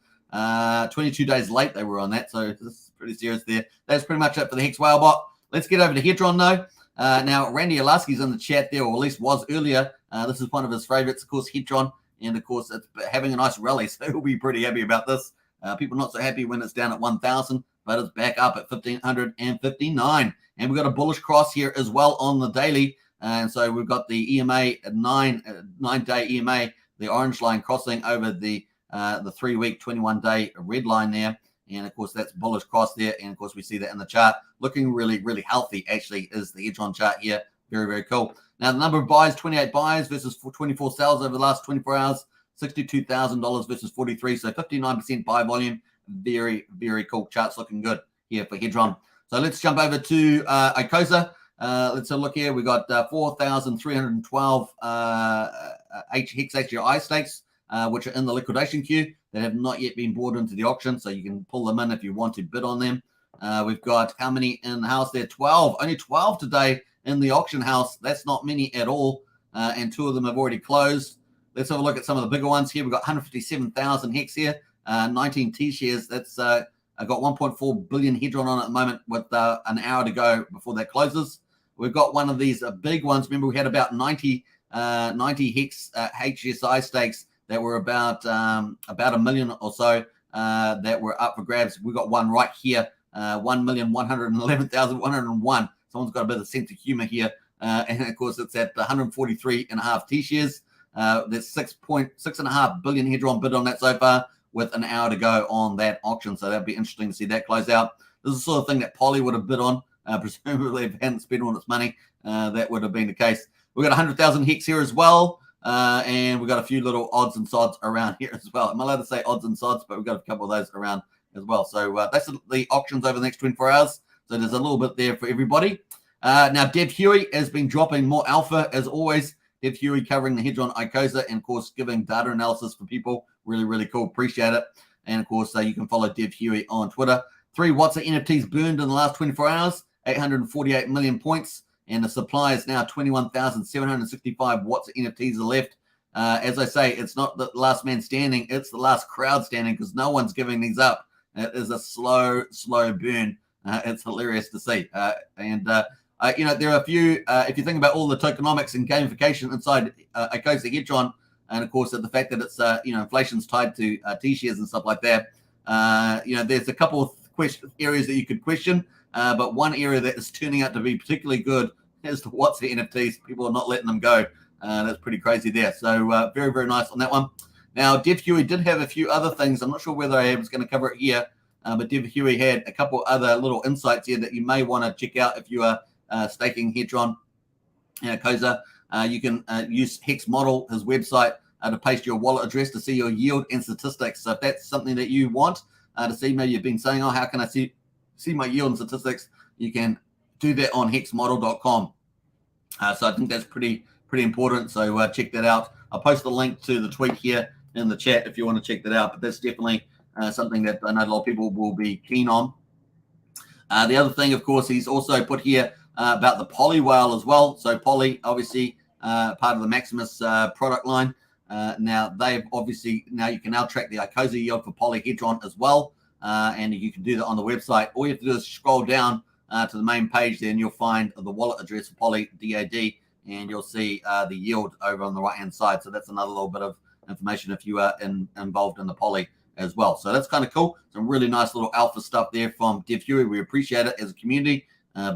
22 days late they were on that, so this is pretty serious there. That's pretty much it for the Hex whale bot. Let's get over to Hedron though. Now, Randy Alaski's in the chat there, or at least was earlier. This is one of his favorites, of course, Hedron. And, of course, it's having a nice rally, so he'll be pretty happy about this. People not so happy when it's down at 1,000, but it's back up at 1,559. And we've got a bullish cross here as well on the daily. And so we've got the EMA, nine-day EMA, the orange line crossing over the 3-week, 21-day red line there. And, of course, that's bullish cross there. And, of course, we see that in the chart. Looking really, really healthy, actually, is the Hedron chart here. Very, very cool. Now, the number of buys, 28 buys versus 24 sales over the last 24 hours, $62,000 versus 43. So 59% buy volume. Very, very cool charts looking good here for Hedron. So let's jump over to ICOSA. Let's have a look here. We got 4,312 Hex HGI stakes, which are in the liquidation queue that have not yet been brought into the auction. So you can pull them in if you want to bid on them. We've got how many in the house there? 12. Only 12 today in the auction house. That's not many at all. And 2 of them have already closed. Let's have a look at some of the bigger ones here. We've got 157,000 Hex here, 19 T shares. That's got 1.4 billion Hedron on it at the moment with an hour to go before that closes. We've got one of these big ones. Remember, we had about 90 Hex HSI stakes that were about a million or so that were up for grabs. We got one right here, 1,111,101. Someone's got a bit of sense of humor here. And of course, it's at 143.5 T-shares. There's 6.5 billion Hedron bid on that so far, with an hour to go on that auction. So that'd be interesting to see that close out. This is the sort of thing that Poly would have bid on. Presumably, if it hadn't spent all its money, that would have been the case. We've got 100,000 Hex here as well. And we've got a few little odds and sods around here as well. I'm allowed to say odds and sods, but we've got a couple of those around as well. So that's the auctions over the next 24 hours. So there's a little bit there for everybody. Now, Dev Huey has been dropping more alpha as always. Dev Huey covering the Hedron Icosa and, of course, giving data analysis for people. Really, really cool. Appreciate it. And, of course, you can follow Dev Huey on Twitter. 3 watts of NFTs burned in the last 24 hours, 848 million points. And the supply is now 21,765 watts of NFTs are left. As I say, it's not the last man standing. It's the last crowd standing because no one's giving these up. It is a slow, slow burn. It's hilarious to see. There are a few, if you think about all the tokenomics and gamification inside Icosa Hedron, and of course, the fact that it's, inflation's tied to T-shares and stuff like that, there's a couple of areas that you could question, but one area that is turning out to be particularly good is the watts of NFTs. People are not letting them go. That's pretty crazy there. So very, very nice on that one. Now, Dev Huey did have a few other things. I'm not sure whether I was going to cover it here, but Dev Huey had a couple other little insights here that you may want to check out if you are staking Hedron and Icosa. You can use Hex Model, his website, to paste your wallet address to see your yield and statistics. So if that's something that you want to see, maybe you've been saying, oh, how can I see my yield and statistics? You can do that on hexmodel.com. So I think that's pretty important. So check that out. I'll post the link to the tweet here in the chat if you want to check that out. But that's definitely something that I know a lot of people will be keen on. The other thing, of course, he's also put here about the Poly whale as well. So Poly, obviously, part of the Maximus product line. Now they've obviously you can now track the Icosa yield for Poly Hedron as well, and you can do that on the website. All you have to do is scroll down to the main page, there, and you'll find the wallet address for Poly DAD, and you'll see the yield over on the right hand side. So that's another little bit of information if you are involved in the Poly as well. So that's kind of cool. Some really nice little alpha stuff there from Dev Huey. We appreciate it as a community.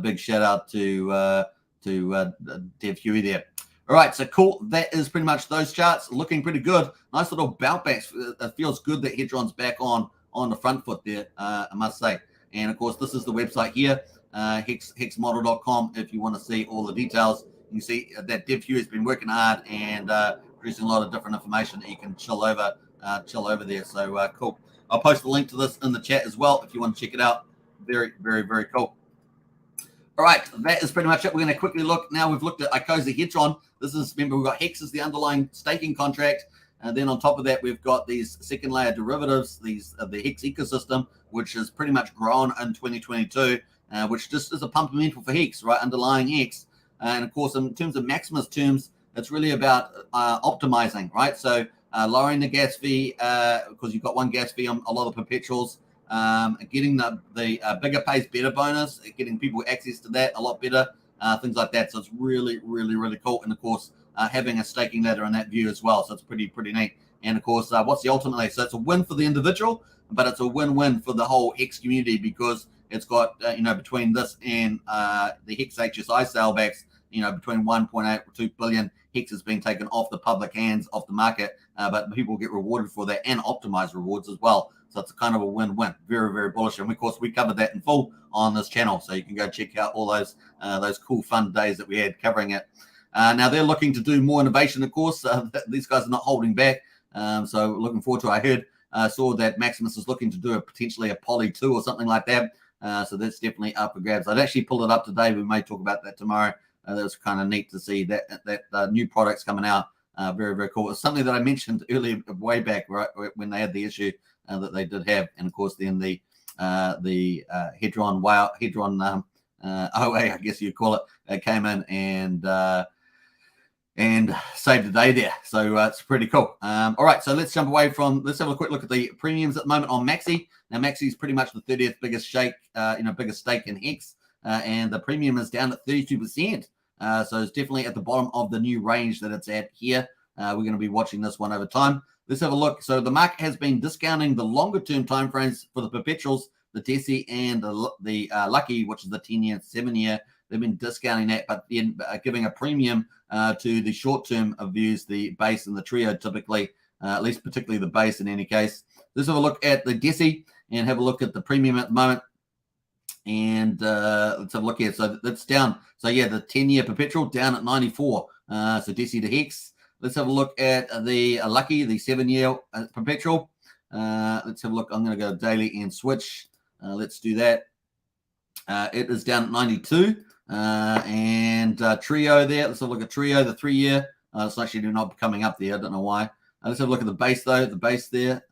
Big shout out to Dev Huey there. All right, so cool. That is pretty much those charts looking pretty good. Nice little bounce backs. It feels good that Hedron's back on the front foot there, I must say. And of course, this is the website here, hexmodel.com. If you want to see all the details, you can see that Dev Huey has been working hard and producing a lot of different information that you can chill over there. So cool. I'll post the link to this in the chat as well if you want to check it out. Very, very, very cool. All right, that is pretty much it. We're going to quickly look. Now we've looked at Icosa Hedron. This is, remember, we've got Hex as the underlying staking contract. And then on top of that, we've got these second layer derivatives, the Hex ecosystem, which has pretty much grown in 2022, which just is a pumpamental for Hex, right? Underlying Hex. And of course, in terms of Maximus terms, it's really about optimizing, right? So lowering the gas fee, because you've got one gas fee on a lot of perpetuals. Getting the bigger pays better bonus, getting people access to that a lot better, things like that. So it's really, really, really cool. And of course, having a staking ladder in that view as well. So it's pretty neat. And of course, what's the ultimately? So it's a win for the individual, but it's a win-win for the whole Hex community because it's got, between this and the Hex HSI salebacks, between 1.8 or 2 billion Hex is being taken off the public hands, off the market, but people get rewarded for that and optimized rewards as well. So it's a kind of a win-win. Very, very bullish. And of course, we covered that in full on this channel. So you can go check out all those cool, fun days that we had covering it. Now they're looking to do more innovation, of course. These guys are not holding back. So looking forward to it. Saw that Maximus is looking to do potentially a Poly 2 or something like that. So that's definitely up for grabs. I'd actually pull it up today. We may talk about that tomorrow. That was kind of neat to see that new products coming out. Very, very cool. It's something that I mentioned earlier, way back, right, when they had the issue that they did have. And of course, then the Hedron OA, I guess you'd call it, came in and saved the day there. So it's pretty cool. All right, so let's jump away let's have a quick look at the premiums at the moment on Maxi. Now, Maxi is pretty much the 30th biggest biggest stake in Hex, and the premium is down at 32%. So it's definitely at the bottom of the new range that it's at here. We're going to be watching this one over time. let's have a look. So the market has been discounting the longer term timeframes for the perpetuals, the DESI and the Lucky, which is the 10-year, 7-year. They've been discounting that, but then giving a premium to the short-term views, the base and the trio typically, at least particularly the base in any case. Let's have a look at the DESI and have a look at the premium at the moment. And let's have a look here. So that's down. So yeah, the 10-year perpetual down at 94. So DESI to Hex. Let's have a look at the Lucky, the 7-year perpetual. Let's have a look. I'm going to go daily and switch. Let's do that. It is down at 92. And trio there. Let's have a look at trio, the 3-year. It's actually not coming up there. I don't know why. Let's have a look at the base though. The base there.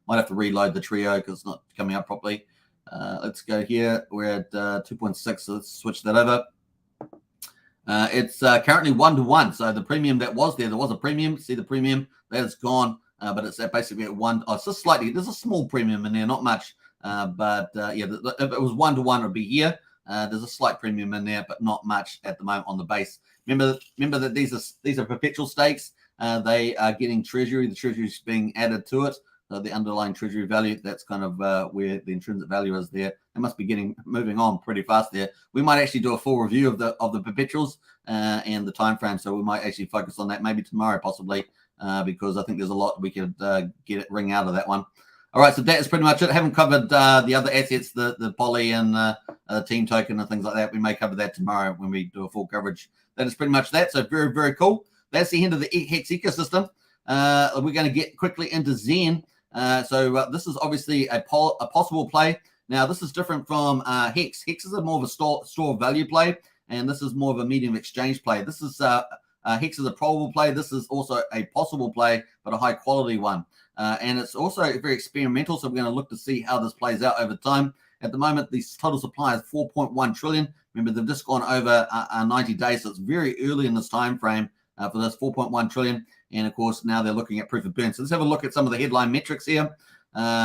Might have to reload the trio because it's not coming up properly. Let's go here. We're at 2.6. So let's switch that over. It's currently 1-to-1. So the premium that was there was a premium. See the premium that is gone. But it's basically at 1. Oh, it's just slightly. There's a small premium in there, not much. But yeah, if it was 1-to-1, it would be here. There's a slight premium in there, but not much at the moment on the base. Remember that these are perpetual stakes. They are getting treasury. The treasury is being added to it. So the underlying treasury value, that's kind of where the intrinsic value is there. They must be moving on pretty fast there. We might actually do a full review of the perpetuals and the time frame. So we might actually focus on that maybe tomorrow possibly because I think there's a lot we could wring out of that one. All right, so that is pretty much it. I haven't covered the other assets, the poly and team token and things like that. We may cover that tomorrow when we do a full coverage. That is pretty much that. So very, very cool. That's the end of the Hex ecosystem. We're going to get quickly into Zen. So this is obviously a possible play. Now, this is different from Hex. Hex is more of a store of value play, and this is more of a medium exchange play. This is Hex is a probable play. This is also a possible play, but a high quality one. And it's also very experimental, so we're going to look to see how this plays out over time. At the moment, the total supply is 4.1 trillion. Remember, they've just gone over 90 days, so it's very early in this time frame for this 4.1 trillion. And, of course, now they're looking at proof of burn. So let's have a look at some of the headline metrics here.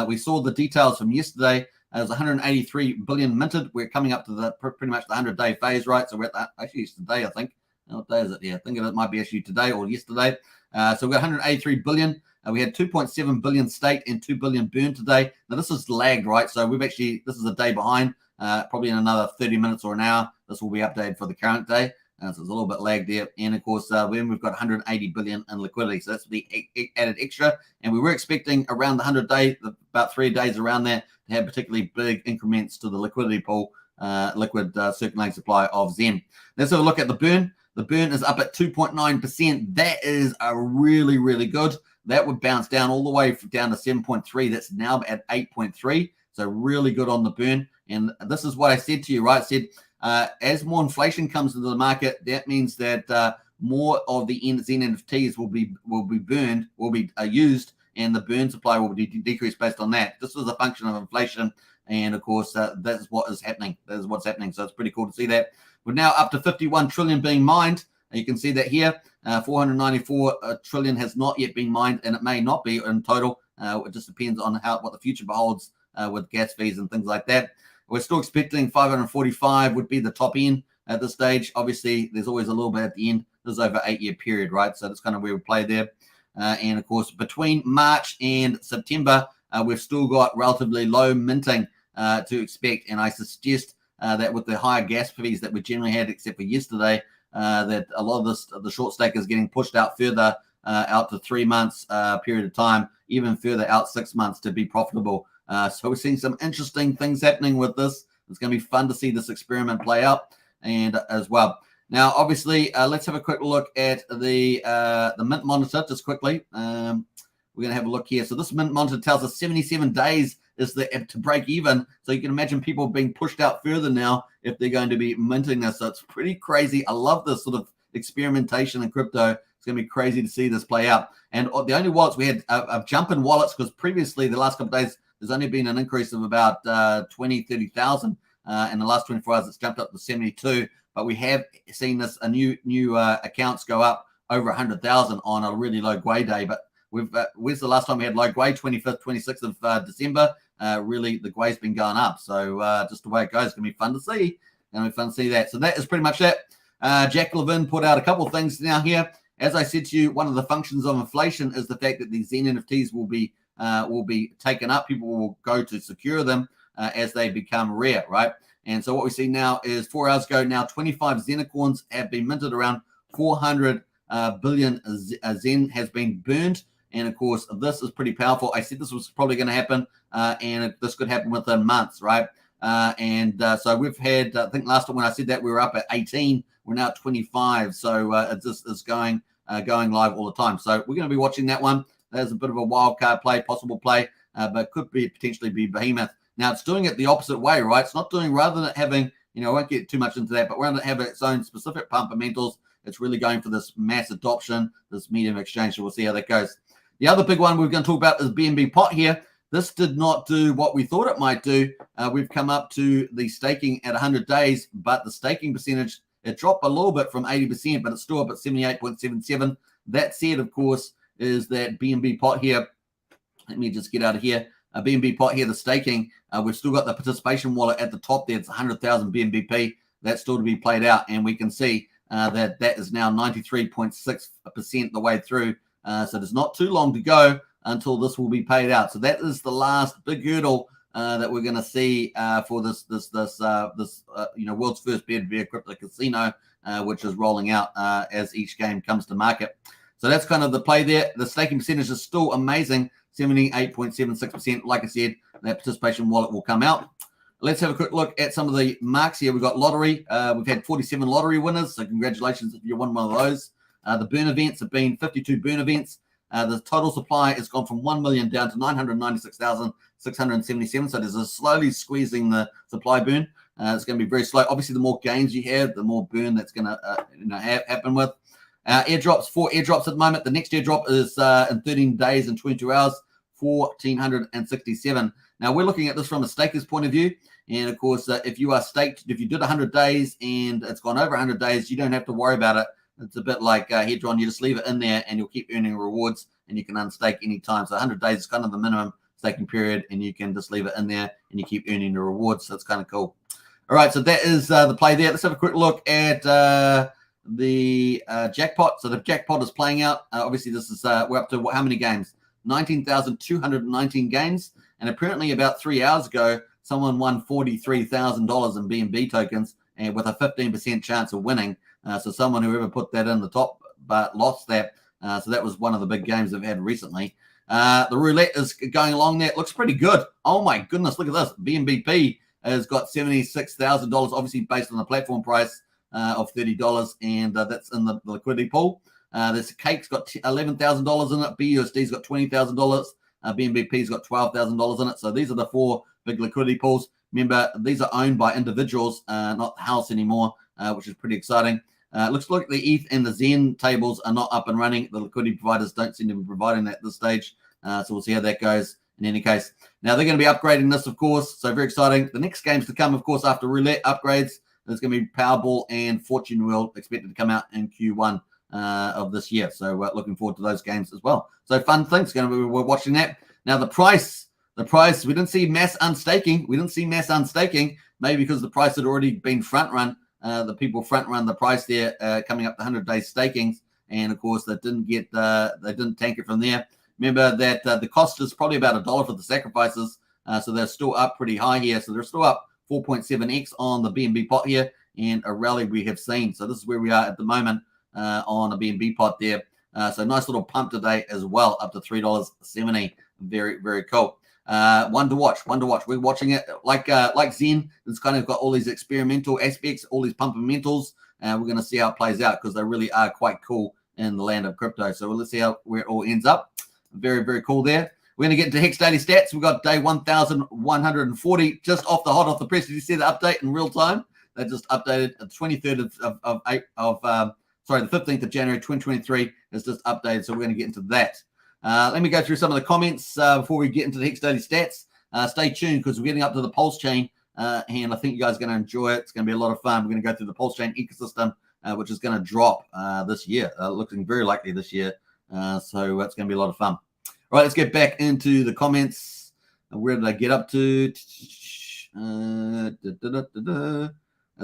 We saw the details from yesterday. It was 183 billion minted. We're coming up to pretty much the 100-day phase, right? So we're at that. Actually, it's today, I think. What day is it? Yeah, I think it might be actually today or yesterday. So we've got 183 billion. We had 2.7 billion staked and 2 billion burned today. Now, this is lagged, right? So this is a day behind. Probably in another 30 minutes or an hour, this will be updated for the current day. So it's a little bit lagged there. And, of course, then we've got 180 billion in liquidity. So that's the added extra. And we were expecting around the 100 days, about 3 days around there, to have particularly big increments to the liquidity pool, liquid circulating supply of Zen. Let's have a look at the burn. The burn is up at 2.9%. That is a really, really good. That would bounce down all the way down to 7.3. That's now at 8.3. So really good on the burn. And this is what I said to you, right? I said, as more inflation comes into the market, that means that more of the Zen NFTs will be burned, will be used, and the burn supply will be decreased based on that. This is a function of inflation, and of course, that's what is happening. That is what's happening. So it's pretty cool to see that. We're now up to 51 trillion being mined. You can see that here. 494 trillion has not yet been mined, and it may not be in total. It just depends on what the future beholds with gas fees and things like that. We're still expecting 545 would be the top end at this stage. Obviously, there's always a little bit at the end. This is over an 8-year period, right? So that's kind of where we play there. And, of course, between March and September, we've still got relatively low minting to expect. And I suggest that with the higher gas fees that we generally had, except for yesterday, that a lot of the short stake is getting pushed out further, out to 3 months period of time, even further out 6 months to be profitable. So we're seeing some interesting things happening with this. It's going to be fun to see this experiment play out and as well. Now, obviously, let's have a quick look at the mint monitor just quickly. We're going to have a look here. So this mint monitor tells us 77 days is to break even. So you can imagine people being pushed out further now if they're going to be minting this. So it's pretty crazy. I love this sort of experimentation in crypto. It's going to be crazy to see this play out. And the only wallets we had a jump in wallets because previously the last couple of days, there's only been an increase of about 20, 30,000. In the last 24 hours, it's jumped up to 72. But we have seen this new accounts go up over 100,000 on a really low Gwei day. But where's the last time we had low Gwei? 25th, 26th of December. Really, the Gwei's been going up. So just the way it goes, it's going to be fun to see. Going to be fun to see that. So that is pretty much it. Jack Levin put out a couple of things now here. As I said to you, one of the functions of inflation is the fact that these Zen NFTs will be taken up. People will go to secure them as they become rare, right? And so what we see now is 4 hours ago, now 25 Zenicorns have been minted. Around 400 billion Zen has been burned. And of course, this is pretty powerful. I said this was probably going to happen, and this could happen within months, right? So we've had, I think last time when I said that, we were up at 18. We're now at 25. So it just is going live all the time. So we're going to be watching that one. There's a bit of a wild card play, possible play, but could be potentially be behemoth. Now it's doing it the opposite way, right? It's not doing, rather than it having, I won't get too much into that, but rather than have its own specific fundamentals, it's really going for this mass adoption, this medium exchange. So we'll see how that goes. The other big one we're going to talk about is BNB Pot here. This did not do what we thought it might do. We've come up to the staking at 100 days, but the staking percentage, it dropped a little bit from 80%, but it's still up at 78.77. That said, of course, is that BNB Pot here. Let me just get out of here. BNB Pot here, the staking, we've still got the participation wallet at the top there. It's 100,000 BNBP. That's still to be played out, and we can see that is now 93.6% the way through. So there's not too long to go until this will be paid out. So that is the last big hurdle that we're going to see for this world's first peer-to-peer crypto casino, which is rolling out as each game comes to market. So that's kind of the play there. The staking percentage is still amazing, 78.76%. Like I said, that participation wallet will come out. Let's have a quick look at some of the marks here. We've got lottery. We've had 47 lottery winners, so congratulations if you won one of those. The burn events have been 52 burn events. The total supply has gone from 1 million down to 996,677. So there's a slowly squeezing the supply burn. It's going to be very slow. Obviously, the more gains you have, the more burn that's going to happen with. Airdrops, 4 airdrops at the moment. The next airdrop is in 13 days and 22 hours, 1,467. Now, we're looking at this from a staker's point of view. And, of course, if you are staked, if you did 100 days and it's gone over 100 days, you don't have to worry about it. It's a bit like Hedron. You just leave it in there and you'll keep earning rewards and you can unstake any time. So 100 days is kind of the minimum staking period, and you can just leave it in there and you keep earning the rewards. So it's kind of cool. All right, so that is the play there. Let's have a quick look at the jackpot. So the jackpot is playing out. Obviously, this is we're up to how many games? 19,219 games. And apparently about 3 hours ago, someone won $43,000 in BNB tokens and with a 15% chance of winning. So someone whoever put that in the top but lost that. So that was one of the big games they've had recently. The roulette is going along there. It looks pretty good. Oh, my goodness. Look at this. BNBP has got $76,000, obviously based on the platform price of $30. And that's in the liquidity pool. This cake's got $11,000 in it. BUSD's got $20,000. BNBP's got $12,000 in it. So these are the 4 big liquidity pools. Remember, these are owned by individuals, not the house anymore, which is pretty exciting. Looks like the ETH and the Zen tables are not up and running. The liquidity providers don't seem to be providing that at this stage. So we'll see how that goes in any case. Now, they're going to be upgrading this, of course. So very exciting. The next games to come, of course, after roulette upgrades, there's going to be Powerball and Fortune Wheel expected to come out in Q1 of this year. So we're looking forward to those games as well. So fun things. We're watching that. Now, the price, we didn't see mass unstaking. Maybe because the price had already been front run. The people front run the price there coming up to 100-day stakings. And, of course, they didn't tank it from there. Remember that the cost is probably about $1 for the sacrifices. So they're still up pretty high here. So they're still up 4.7x on the BNB pot here, and a rally we have seen. So this is where we are at the moment on a BNB pot there. So nice little pump today as well, up to $3.70. Very, very cool. One to watch. We're watching it like Zen. It's kind of got all these experimental aspects, all these pumpamentals. We're going to see how it plays out because they really are quite cool in the land of crypto. So let's see where it all ends up. Very, very cool there. We're going to get into Hex Daily Stats. We've got day 1,140 just off the press. Did you see the update in real time? They just updated the 23rd the 15th of January 2023 is just updated. So we're going to get into that. Let me go through some of the comments before we get into the Hex Daily Stats. Stay tuned because we're getting up to the Pulsechain, and I think you guys are going to enjoy it. It's going to be a lot of fun. We're going to go through the Pulsechain ecosystem, which is going to drop this year. Looking very likely this year. So it's going to be a lot of fun. All right, let's get back into the comments. Where did I get up to? That's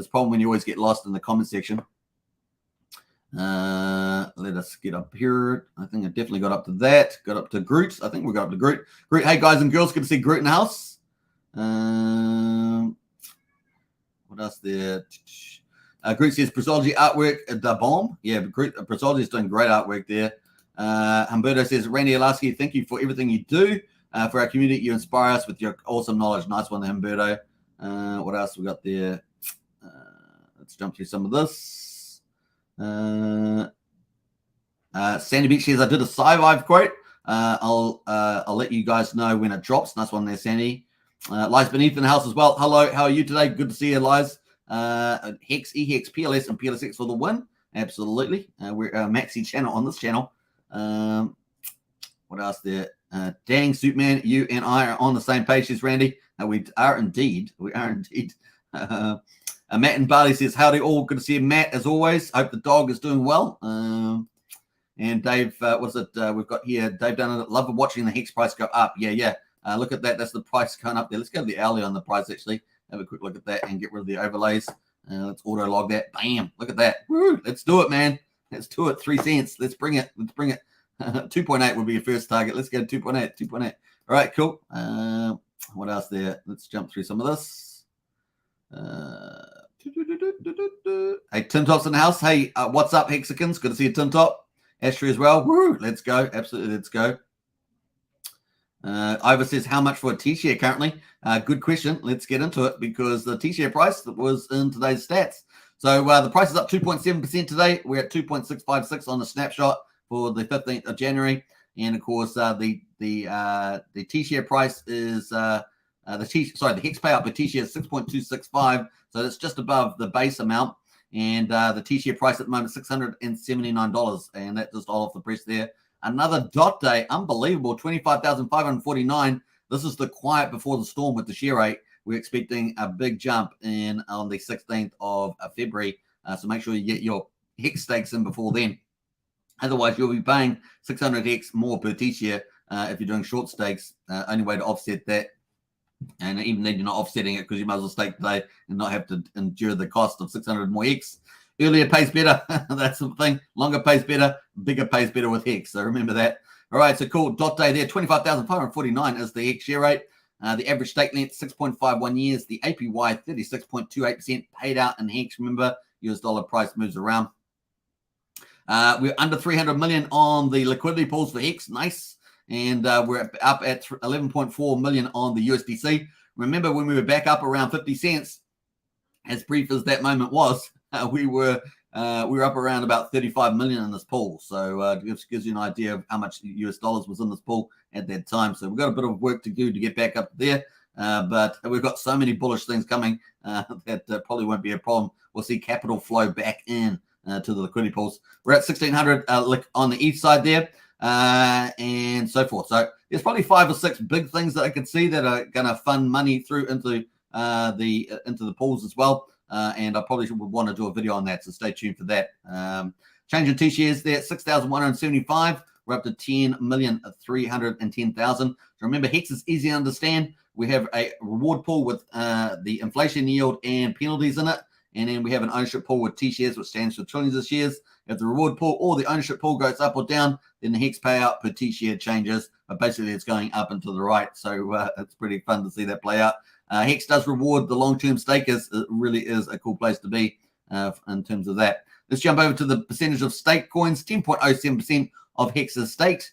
the problem when you always get lost in the comment section. Let us get up here. I think I definitely got up to that. Got up to Groot. I think we got up to Groot. Groot. Hey, guys and girls, good to see Groot in the house. What else there? Groot says Pulsechain artwork at the bomb. Yeah, Pulsechain is doing great artwork there. Humberto says, Randy Alaski, thank you for everything you do for our community. You inspire us with your awesome knowledge. Nice one, Humberto. What else we got there? Let's jump through some of this. Sandy Beach says, I did a sci-vive quote. I'll let you guys know when it drops. Nice one there, Sandy. Lies Beneath in the house as well. Hello, how are you today? Good to see you, Lies. Hex, EHEX, PLS, and PLSX for the win. Absolutely. We're a maxi channel on this channel. What else there? Dang, Suitman, you and I are on the same page as Randy. We are indeed. We are indeed. Matt and Barley says, howdy all. Good to see you, Matt, as always. Hope the dog is doing well. And Dave, what's it? We've got here, Dave Dunn. Love watching the Hex price go up. Yeah. Look at that. That's the price going up there. Let's go to the hourly on the price, actually. Have a quick look at that and get rid of the overlays. Let's auto log that. Bam. Look at that. Woo. Let's do it, man. Let's do it. 3 cents. Let's bring it. 2.8 would be your first target. Let's go 2.8. All right, cool. What else there? Let's jump through some of this. Hey, Tim Top's in the house. Hey, what's up, Hexicans? Good to see you, Tim Top. Ashley as well. Woo. Let's go. Absolutely. Let's go. Ivor says, how much for a T-share currently? Good question. Let's get into it because the T-share price was in today's stats. So the price is up 2.7% today. We're at 2.656 on the snapshot for the 15th of January. And of course, the T-share price is the Hex payout per T-share is 6.265. So that's just above the base amount. And the T-share price at the moment is $679. And that's just all off the press there. Another dot day, unbelievable, 25,549. This is the quiet before the storm with the share rate. We're expecting a big jump in on the 16th of February. So make sure you get your Hex stakes in before then. Otherwise, you'll be paying 600 Hex more per T-share if you're doing short stakes. Only way to offset that. And even then, you're not offsetting it because you might as well stake today and not have to endure the cost of 600 more Hex. Earlier pays better. That's the thing. Longer pays better. Bigger pays better with Hex. So remember that. All right. So cool. Dot day there. 25,549 is the Hex share rate. The average stake length, 6.51 years. The APY, 36.28% paid out in Hex. Remember, US dollar price moves around. We're under 300 million on the liquidity pools for Hex. Nice. And we're up at 11.4 million on the USDC. Remember when we were back up around 50 cents, as brief as that moment was, we were up around about 35 million in this pool. So it gives you an idea of how much US dollars was in this pool at that time. So we've got a bit of work to do to get back up there. But we've got so many bullish things coming that probably won't be a problem. We'll see capital flow back in to the liquidity pools. We're at 1,600 on the east side there and so forth. So there's probably 5 or 6 big things that I can see that are going to fund money through into the pools as well. And I probably would want to do a video on that, so stay tuned for that. Change in T-shares there, 6,175. We're up to 10,310,000. So remember, Hex is easy to understand. We have a reward pool with the inflation yield and penalties in it. And then we have an ownership pool with T-shares, which stands for trillions of shares. If the reward pool or the ownership pool goes up or down, then the Hex payout per T-share changes. But basically, it's going up and to the right. So it's pretty fun to see that play out. Hex does reward the long-term stakers. It really is a cool place to be in terms of that. Let's jump over to the percentage of staked coins. 10.07% of Hex is staked,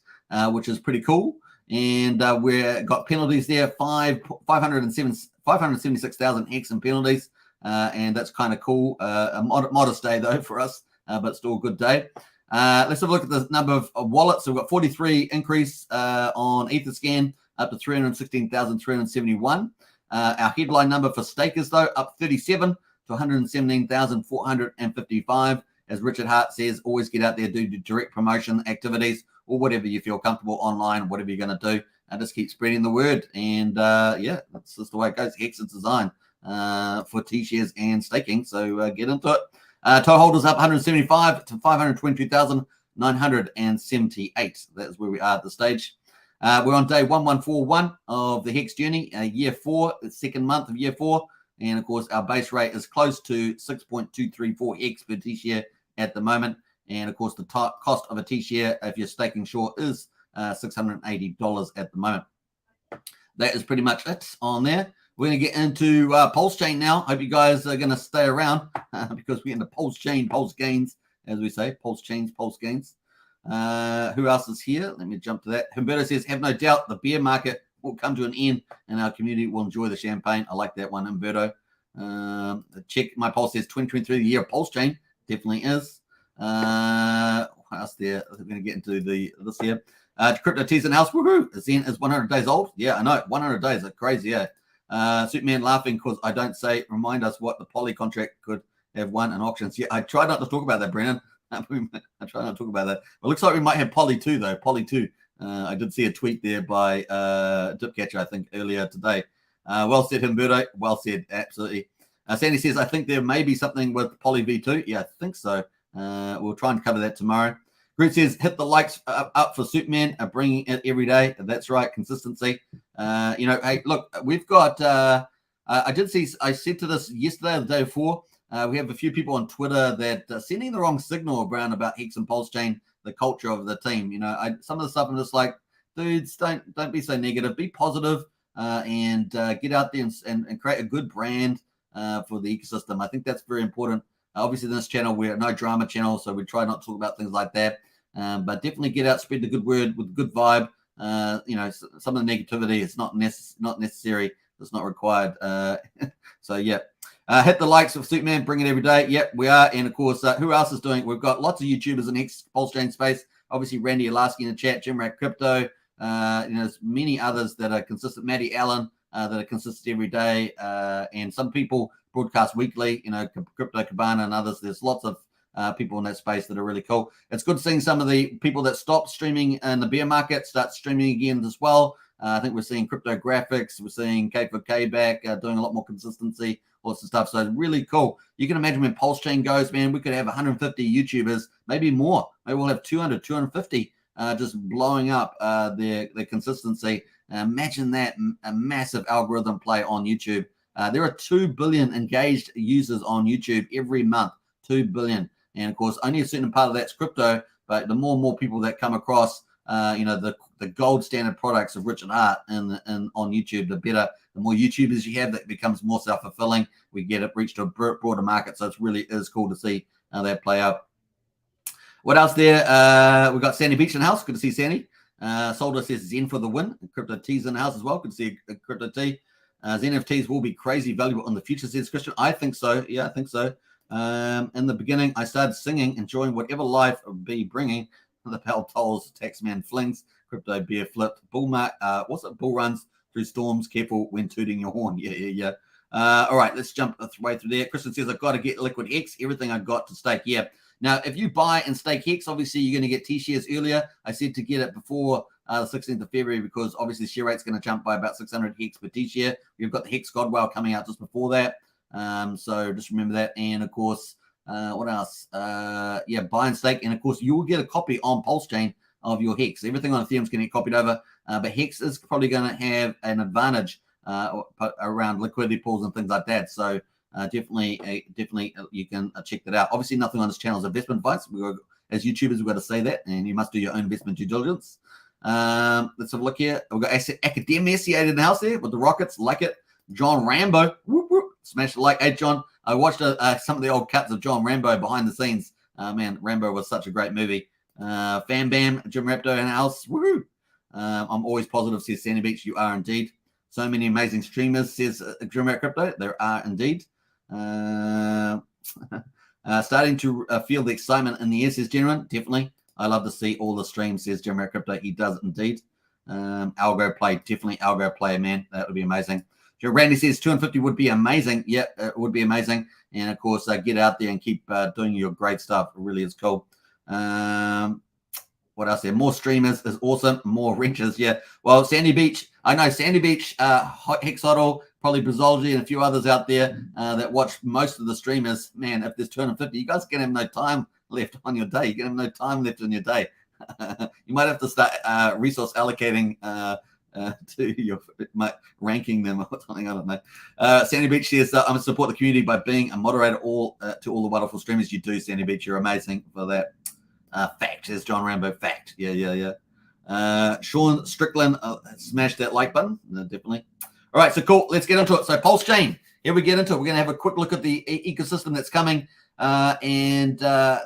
which is pretty cool. And we've got penalties there, 576,000 Hex in penalties. And that's kind of cool. A modest day, though, for us, but still a good day. Let's have a look at the number of wallets. So we've got 43 increase on Etherscan, up to 316,371. Our headline number for stakers, though, up 37 to 117,455. As Richard Hart says, always get out there, do direct promotion activities or whatever you feel comfortable online, whatever you're going to do, and just keep spreading the word. And yeah, that's just the way it goes. Hex is designed for T-shares and staking, so get into it. Total holders up 175 to 520,978. That's where we are at the stage. We're on day 1141 of the Hex journey, year 4, the second month of year 4. And of course, our base rate is close to 6.234 Hex per T-share at the moment. And of course, the cost of a T-share, if you're staking short, is $680 at the moment. That is pretty much it on there. We're going to get into Pulsechain now. Hope you guys are going to stay around because we're into Pulsechain, Pulse gains, as we say, Pulse chains, Pulse gains. Who else is here? Let me jump to that. Humberto says, have no doubt the bear market will come to an end and our community will enjoy the champagne. I like that one, Humberto. Check my pulse says 2023, the year of Pulsechain. Definitely is. What else there? We're going to get into this here. Crypto T's in house. Woohoo! Zen is 100 days old. Yeah, I know. 100 days. That's crazy, yeah. Superman laughing because I don't say, remind us what the poly contract could have won in auctions. Yeah, I try not to talk about that, Brennan. I try not to talk about that. It looks like we might have poly 2, though. Poly 2. I did see a tweet there by Dipcatcher, I think, earlier today. Well said, Humberto. Well said, absolutely. Sandy says, I think there may be something with poly V2. Yeah, I think so. We'll try and cover that tomorrow. Groot says, hit the likes up for Superman, bringing it every day. That's right, consistency. Hey, look, we've got, I said to this yesterday or the day before, we have a few people on Twitter that are sending the wrong signal around about Hex and Pulsechain, the culture of the team. Some of the stuff I'm just like, dudes, don't be so negative. Be positive and get out there and create a good brand for the ecosystem. I think that's very important. Obviously, in this channel, we're no drama channel, so we try not to talk about things like that. But definitely get out, spread the good word with good vibe. Some of the negativity is not necessary. It's not required. So, yeah. Hit the likes of Superman, bring it every day. Yep, we are. And, of course, who else is doing it? We've got lots of YouTubers in Hex Pulsechain space. Obviously, Randy Alasky in the chat, Jim Rat Crypto. There's many others that are consistent. Maddie Allen that are consistent every day. And some people broadcast weekly, Crypto Cabana and others. There's lots of people in that space that are really cool. It's good seeing some of the people that stopped streaming in the bear market start streaming again as well. I think we're seeing Crypto Graphics. We're seeing K4K back doing a lot more consistency, lots of stuff. So it's really cool. You can imagine when Pulsechain goes, man, we could have 150 YouTubers, maybe more. Maybe we'll have 200, 250 just blowing up their consistency. Imagine that, a massive algorithm play on YouTube. There are 2 billion engaged users on YouTube every month, 2 billion. And of course, only a certain part of that's crypto, but the more and more people that come across, the gold standard products of Richard Hart on YouTube, the better. The more YouTubers you have, that becomes more self-fulfilling. We get it reached a broader market. So it really is cool to see how that play out. What else there? We've got Sandy Beach in the house. Good to see Sandy. Solder says Zen for the win. Crypto T's in the house as well. Good to see Crypto T. Zen NFTs will be crazy valuable in the future, says Christian. I think so. Yeah, I think so. In the beginning, I started singing, enjoying whatever life would be bringing. The Pal Tolls, Taxman Flings, Crypto Bear Flip, Bull runs through storms. Careful when tooting your horn. Yeah. All right, let's jump way through there. Christian says, I've got to get Liquid Hex, everything I got to stake. Yeah. Now, if you buy and stake Hex, obviously you're going to get T-shares earlier. I said to get it before the 16th of February because obviously share rate's going to jump by about 600 Hex per T-share. We've got the Hex Godwell coming out just before that. So just remember that. And of course, what else? Buy and stake. And of course, you will get a copy on Pulsechain of your Hex. Everything on Ethereum is going to get copied over, but Hex is probably going to have an advantage around liquidity pools and things like that. So definitely, you can check that out. Obviously, nothing on this channel is investment advice. As YouTubers, we've got to say that, and you must do your own investment due diligence. Let's have a look here. We've got Academiciated in the house there with the Rockets. Like it. John Rambo. Whoop, whoop. Smash the like. Hey, John, I watched some of the old cuts of John Rambo behind the scenes. Man, Rambo was such a great movie. Fan Bam, Jim Raptor in the house. Woohoo! I'm always positive, says Sandy Beach. You are indeed. So many amazing streamers, says Jim Raptor Crypto. There are indeed. Starting to feel the excitement in the air, says Genuine. Definitely. I love to see all the streams, says Jim Raptor Crypto. He does indeed. Algo play. Definitely algo play, man. That would be amazing. Randy says 250 would be amazing. Yeah, it would be amazing. And, of course, get out there and keep doing your great stuff. It really is cool. What else there? More streamers is awesome. More wrenches, yeah. Well, Sandy Beach. I know Sandy Beach, Hexodl, probably Brazology, and a few others out there that watch most of the streamers. Man, if there's 250, you guys are going to have no time left on your day. You're going to have no time left in your day. You might have to start resource allocating to your ranking them or something. I don't know. Sandy Beach says, I'm going to support the community by being a moderator to all the wonderful streamers you do, Sandy Beach. You're amazing for that. Fact. There's John Rambo. Fact. Yeah. Sean Strickland, smash that like button. No, definitely. All right, so cool. Let's get into it. So Pulsechain. Here we get into it. We're going to have a quick look at the ecosystem that's coming. And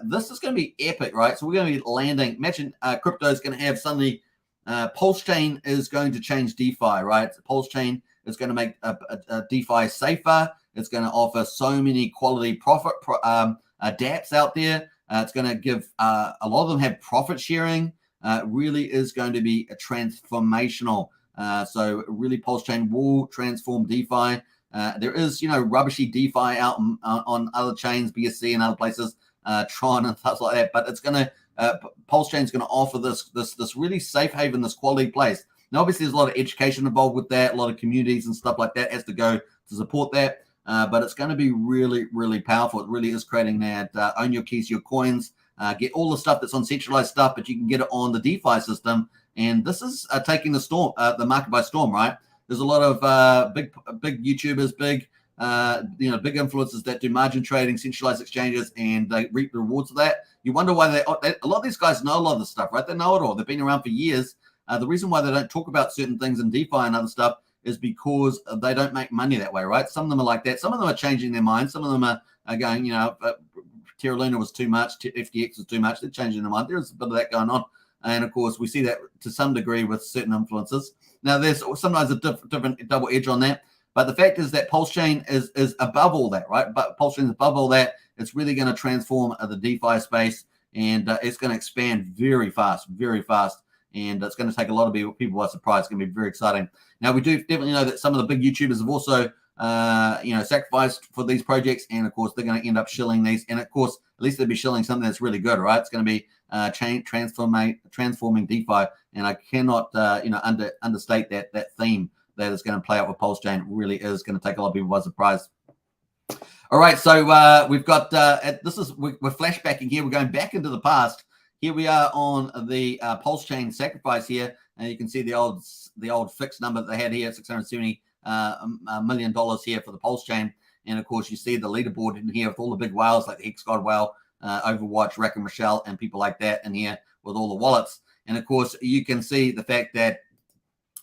this is going to be epic, right? So we're going to be landing. Imagine crypto is going to have suddenly Pulsechain is going to change DeFi, right? Pulsechain is going to make a DeFi safer. It's going to offer so many quality profit dApps out there. It's going to give a lot of them have profit sharing. Really is going to be a transformational. So really Pulsechain will transform DeFi. There is, rubbishy DeFi out on other chains, BSC and other places, Tron and stuff like that. But it's going to, Pulsechain is going to offer this really safe haven, this quality place. Now, obviously, there's a lot of education involved with that. A lot of communities and stuff like that has to go to support that. But it's going to be really, really powerful. It really is creating that own your keys, your coins, get all the stuff that's on centralized stuff, but you can get it on the DeFi system. And this is taking the market by storm, right? There's a lot of big YouTubers, big influencers that do margin trading, centralized exchanges, and they reap the rewards of that. You wonder why a lot of these guys know a lot of this stuff, right? They know it all. They've been around for years. The reason why they don't talk about certain things in DeFi and other stuff is because they don't make money that way, right? Some of them are like that. Some of them are changing their minds. Some of them are going, Terra Luna was too much, FTX was too much. They're changing their mind. There's a bit of that going on. And of course, we see that to some degree with certain influencers. Now, there's sometimes a different double edge on that. But the fact is that Pulsechain is above all that, right? But Pulsechain is above all that. It's really going to transform the DeFi space, and it's going to expand very fast. And it's going to take a lot of people by surprise. It's going to be very exciting. Now, we do definitely know that some of the big YouTubers have also, sacrificed for these projects. And, of course, they're going to end up shilling these. And, of course, at least they'll be shilling something that's really good, right? It's going to be transforming DeFi. And I cannot, understate that theme that is going to play out with Pulsechain. It really is going to take a lot of people by surprise. All right, so we've got, we're flashbacking here. We're going back into the past. Here we are on the Pulsechain sacrifice here, and you can see the old fixed number that they had here, $670 million here for the Pulsechain. And of course, you see the leaderboard in here with all the big whales like the Hex God Whale, Overwatch, Rack and Rochelle, and people like that in here with all the wallets. And of course, you can see the fact that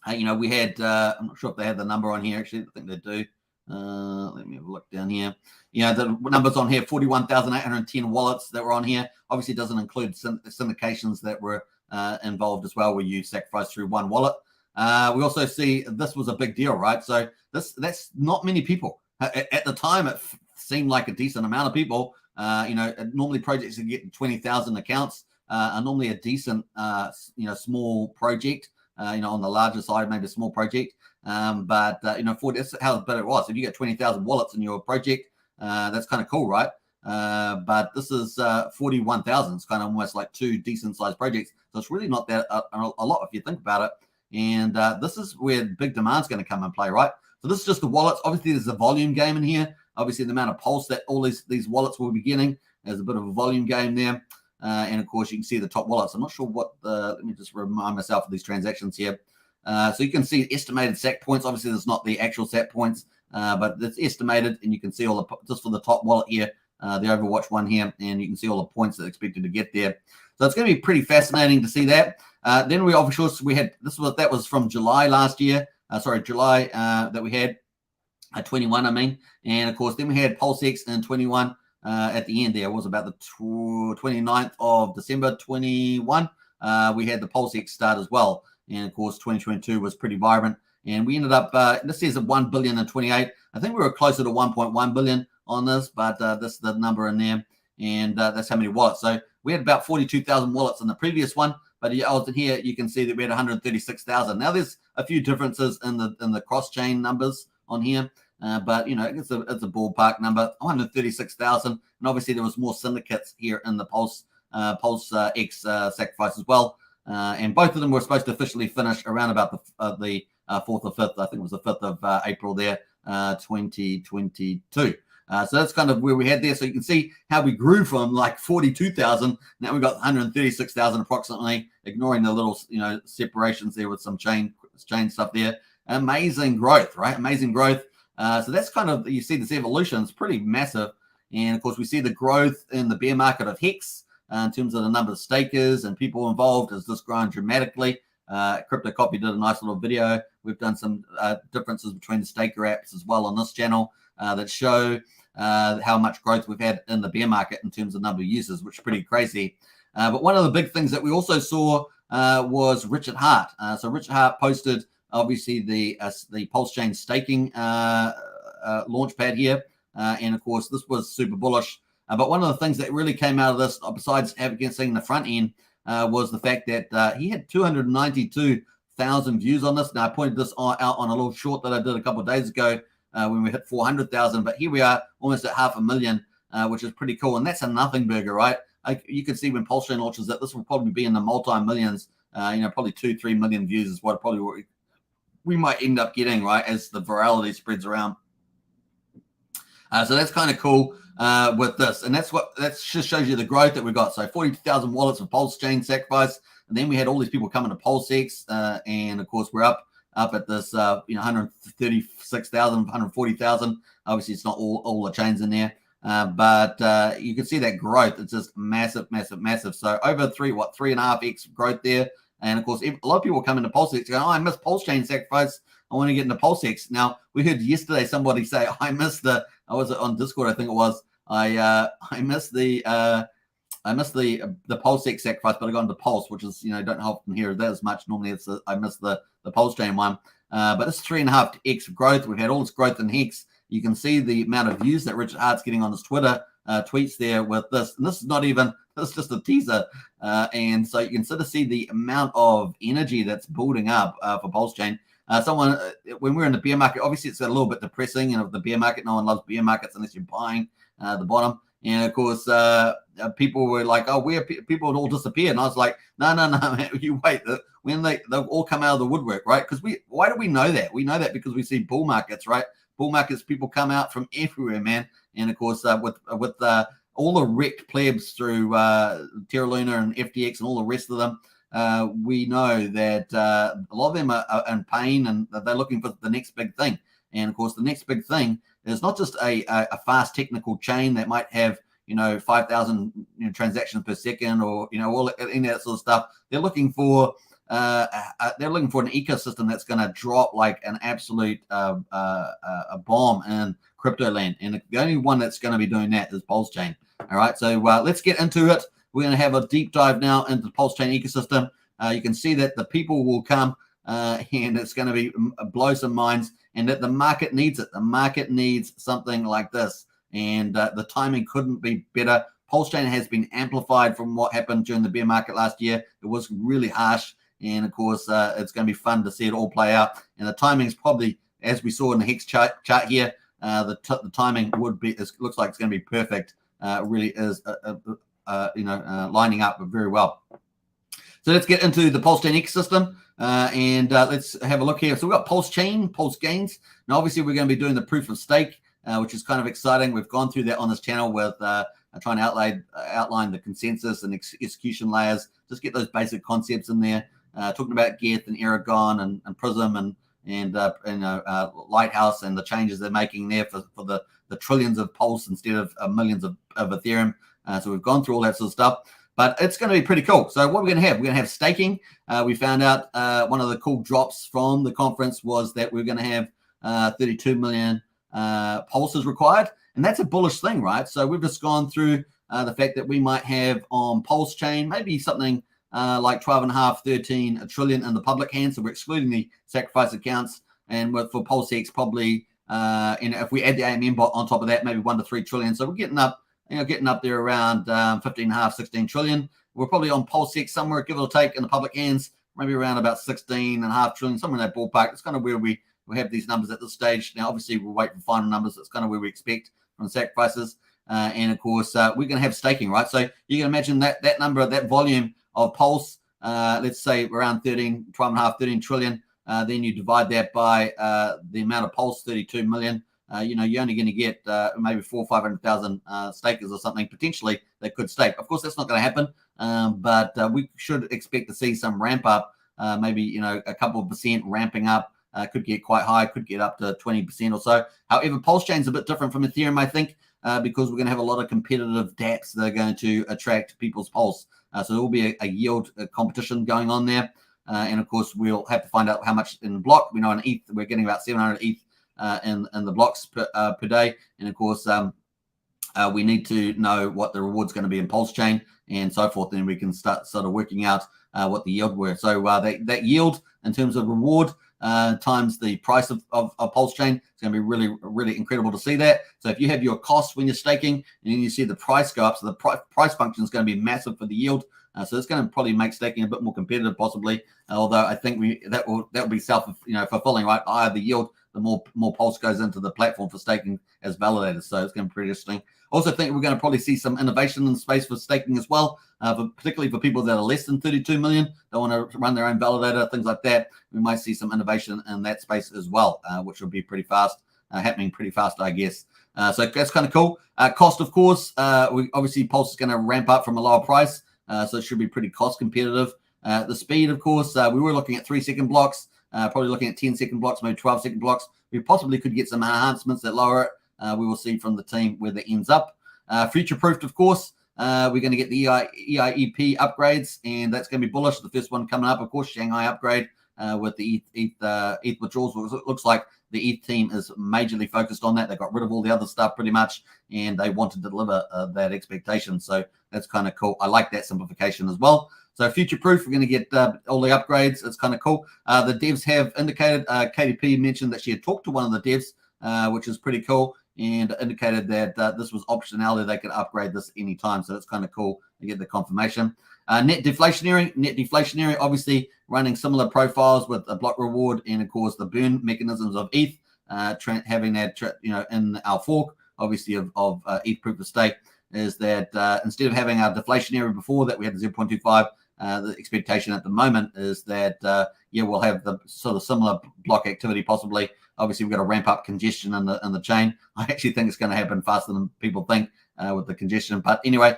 we had I'm not sure if they have the number on here. Actually, I think they do. Let me have a look down here. The numbers on here, 41,810 wallets that were on here. Obviously, it doesn't include syndications that were involved as well, where you sacrifice through one wallet. We also see this was a big deal, right? So that's not many people. At the time, it seemed like a decent amount of people. Normally projects that get 20,000 accounts are normally a decent, small project. On the larger side, maybe a small project. But that's how big it was. If you get 20,000 wallets in your project, that's kind of cool, right? But this is 41,000. It's kind of almost like two decent sized projects. So it's really not that a lot if you think about it. And this is where big demand's going to come and play, right? So this is just the wallets. Obviously, there's a volume game in here. Obviously, the amount of pulse that all these wallets will be getting. There's a bit of a volume game there. And of course, you can see the top wallets. I'm not sure let me just remind myself of these transactions here. So you can see estimated SAC points. Obviously, there's not the actual SAC points, but it's estimated. And you can see all just for the top wallet here, the Overwatch one here, and you can see all the points that are expected to get there. So it's going to be pretty fascinating to see that. Then we had that was from July last year. July that we had 21. And of course, then we had PulseX in 21. At the end there was about the 29th of December 21. We had the PulseX start as well. And of course, 2022 was pretty vibrant. And we ended up, this says 1 billion and 28. I think we were closer to 1.1 billion on this, but this is the number in there. And that's how many wallets. So we had about 42,000 wallets in the previous one. But here you can see that we had 136,000. Now there's a few differences in the cross-chain numbers on here. But it's a ballpark number, 136,000, and obviously there was more syndicates here in the PulseX sacrifice as well, and both of them were supposed to officially finish around about the 4th or 5th. I think it was the 5th of April there, 2022. So that's kind of where we had there. So you can see how we grew from like 42,000. Now we got 136,000 approximately, ignoring the little separations there with some chain stuff there. Amazing growth, right? Amazing growth. So that's kind of, you see this evolution. It's pretty massive. And of course, we see the growth in the bear market of Hex. in terms of the number of stakers and people involved has just grown dramatically. Crypto Copy did a nice little video. We've done some differences between the staker apps as well on this channel that show how much growth we've had in the bear market in terms of number of users, which is pretty crazy. But one of the big things that we also saw was Richard Hart. So Richard Hart posted obviously the Pulsechain staking launchpad here, and of course this was super bullish. But one of the things that really came out of this, besides seeing the front end, was the fact that he had 292,000 views on this. Now I pointed this out on a little short that I did a couple of days ago when we hit 400,000, but here we are almost at 500,000, which is pretty cool. And that's a nothing burger, right? You can see when Pulsechain launches that this will probably be in the multi-millions, probably 2-3 million views is what we might end up getting, right, as the virality spreads around. So that's kind of cool with this. And that just shows you the growth that we've got. So 42,000 wallets of Pulsechain Sacrifice. And then we had all these people coming to Pulsex. And of course, we're up at this, 136,000, 140,000. Obviously, it's not all the chains in there. But you can see that growth. It's just massive, massive, massive. So over 3.5x growth there. And of course, a lot of people come into Pulsex going, oh, I missed Pulsechain Sacrifice. I want to get into Pulsex. Now, we heard yesterday somebody say, I was on Discord, I think it was. I missed the Pulsex Sacrifice, but I got into Pulse, which is, don't often hear that as much. Normally it's I missed the Pulsechain one. But it's 3.5x growth. We've had all this growth in Hex. You can see the amount of views that Richard Hart's getting on his Twitter tweets there with this. And this is just a teaser. And so you can sort of see the amount of energy that's building up for Pulsechain. When we're in the bear market, obviously it's a little bit depressing. And the bear market, no one loves bear markets unless you're buying the bottom. And of course, people were like, "Oh, where people would all disappear?" And I was like, "No, man, you wait. When they'll all come out of the woodwork, right? Because why do we know that? We know that because we see bull markets, right? Bull markets, people come out from everywhere, man. And of course, with all the wrecked plebs through Terra Luna and FTX and all the rest of them, we know that a lot of them are in pain and they're looking for the next big thing. And of course, the next big thing is not just a fast technical chain that might have 5,000 transactions per second or all any of that sort of stuff. They're looking for an ecosystem that's going to drop like an absolute a bomb in crypto land. And the only one that's going to be doing that is Pulsechain. All right, so let's get into it. We're going to have a deep dive now into the Pulsechain ecosystem. You can see that the people will come and it's going to be blow some minds, and that the market needs it. The market needs something like this, and the timing couldn't be better. Pulsechain has been amplified from what happened during the bear market last year. It was really harsh, and of course, it's going to be fun to see it all play out. And the timing is probably, as we saw in the Hex chart here, the timing looks like it's going to be perfect. It really is, lining up very well. So let's get into the Pulsechain ecosystem and let's have a look here. So we've got Pulsechain, Pulse Gains. Now, obviously, we're going to be doing the proof of stake, which is kind of exciting. We've gone through that on this channel with trying to outline the consensus and execution layers. Just get those basic concepts in there. Talking about Geth and Aragon and Prism and Lighthouse and the changes they're making there for the trillions of Pulse instead of millions of Ethereum. So we've gone through all that sort of stuff. But it's going to be pretty cool. So what we're going to have, staking. We found out one of the cool drops from the conference was that we're going to have 32 million pulses required. And that's a bullish thing, right? So we've just gone through the fact that we might have on Pulsechain maybe something like 12.5, 13 trillion in the public hands. So we're excluding the sacrifice accounts. And for Pulsex, probably, if we add the AMM bot on top of that, maybe 1 to 3 trillion. So we're getting up there around 15.5, 16 trillion. We're probably on Pulsex somewhere, give or take, in the public hands, maybe around about 16.5 trillion, somewhere in that ballpark. It's kind of where we have these numbers at this stage. Now, obviously, we'll wait for final numbers. That's kind of where we expect from the sacrifices. And of course, we're going to have staking, right? So you can imagine that number, that volume of Pulse, let's say around 12.5, 13 trillion. Then you divide that by the amount of Pulse, 32 million. You're only going to get maybe 400,000 or 500,000 stakers or something potentially that could stake. Of course, that's not going to happen, but we should expect to see some ramp up, maybe a couple of percent ramping up. Could get quite high, could get up to 20% or so. However, Pulsechain is a bit different from Ethereum, I think. because we're going to have a lot of competitive dApps that are going to attract people's pulse. So there will be a yield competition going on there. And of course, we'll have to find out how much in the block. We know in ETH, we're getting about 700 ETH in the blocks per day. And of course, we need to know what the reward's going to be in Pulsechain and so forth. Then we can start sort of working out what the yield were. So that yield in terms of reward times the price of Pulsechain, it's going to be really, really incredible to see that. So if you have your costs when you're staking and then you see the price go up, so the price function is going to be massive for the yield. So it's going to probably make staking a bit more competitive, possibly. Although I think that will be fulfilling, right? The higher the yield, the more pulse goes into the platform for staking as validators. So it's going to be pretty interesting. Also think we're going to probably see some innovation in the space for staking as well, particularly for people that are less than 32 million, they want to run their own validator, things like that. We might see some innovation in that space as well, which will be pretty fast, happening pretty fast, I guess. So that's kind of cool. Cost, of course, we obviously Pulse is going to ramp up from a lower price, so it should be pretty cost competitive. The speed, of course, we were looking at 3-second blocks, probably looking at 10-second blocks, maybe 12-second blocks. We possibly could get some enhancements that lower it. We will see from the team where that ends up. Future-proofed, of course. We're going to get the EIEP upgrades, and that's going to be bullish. The first one coming up, of course, Shanghai upgrade with the ETH withdrawals. It looks like the ETH team is majorly focused on that. They got rid of all the other stuff pretty much, and they want to deliver that expectation. So that's kind of cool. I like that simplification as well. So future-proof, we're going to get all the upgrades. It's kind of cool. The devs have indicated, KDP mentioned that she had talked to one of the devs, which is pretty cool, and indicated that this was optionality. They could upgrade this anytime. So it's kind of cool to get the confirmation. Net deflationary, obviously running similar profiles with a block reward and, of course, the burn mechanisms of ETH, having that, in our fork, obviously, of ETH proof of stake, is that instead of having our deflationary before that we had 0.25, the expectation at the moment is that, we'll have the sort of similar block activity possibly. Obviously, we've got to ramp up congestion in the chain. I actually think it's going to happen faster than people think with the congestion. But anyway,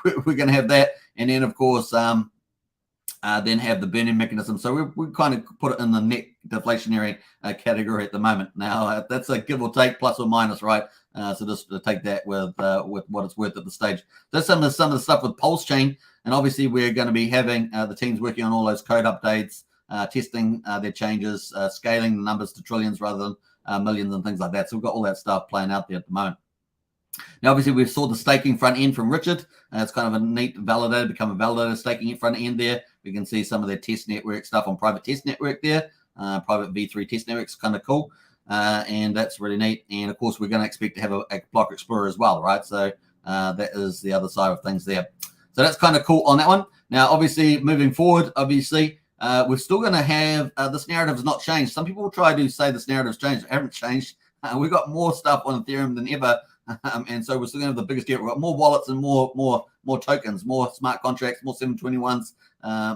we're going to have that. And then, of course, then have the burning mechanism. So we kind of put it in the net deflationary category at the moment. Now, that's a give or take, plus or minus, right? So just to take that with what it's worth at the stage. That's some of the stuff with Pulsechain. And obviously, we're going to be having the teams working on all those code updates, testing their changes, scaling the numbers to trillions rather than millions and things like that. So we've got all that stuff playing out there at the moment. Now, obviously, we saw the staking front end from Richard. It's kind of a neat validator, become a validator staking front end there. We can see some of their test network stuff on private test network there. Private V3 test network's kind of cool. And that's really neat. And, of course, we're going to expect to have a block explorer as well, right? So that is the other side of things there. So that's kind of cool on that one. Now, obviously, moving forward, we're still going to have this narrative has not changed. Some people will try to say this narrative's changed. It hasn't changed. We've got more stuff on Ethereum than ever. And so we're still going to have the biggest deal. We've got more wallets and more tokens, more smart contracts, more 721s,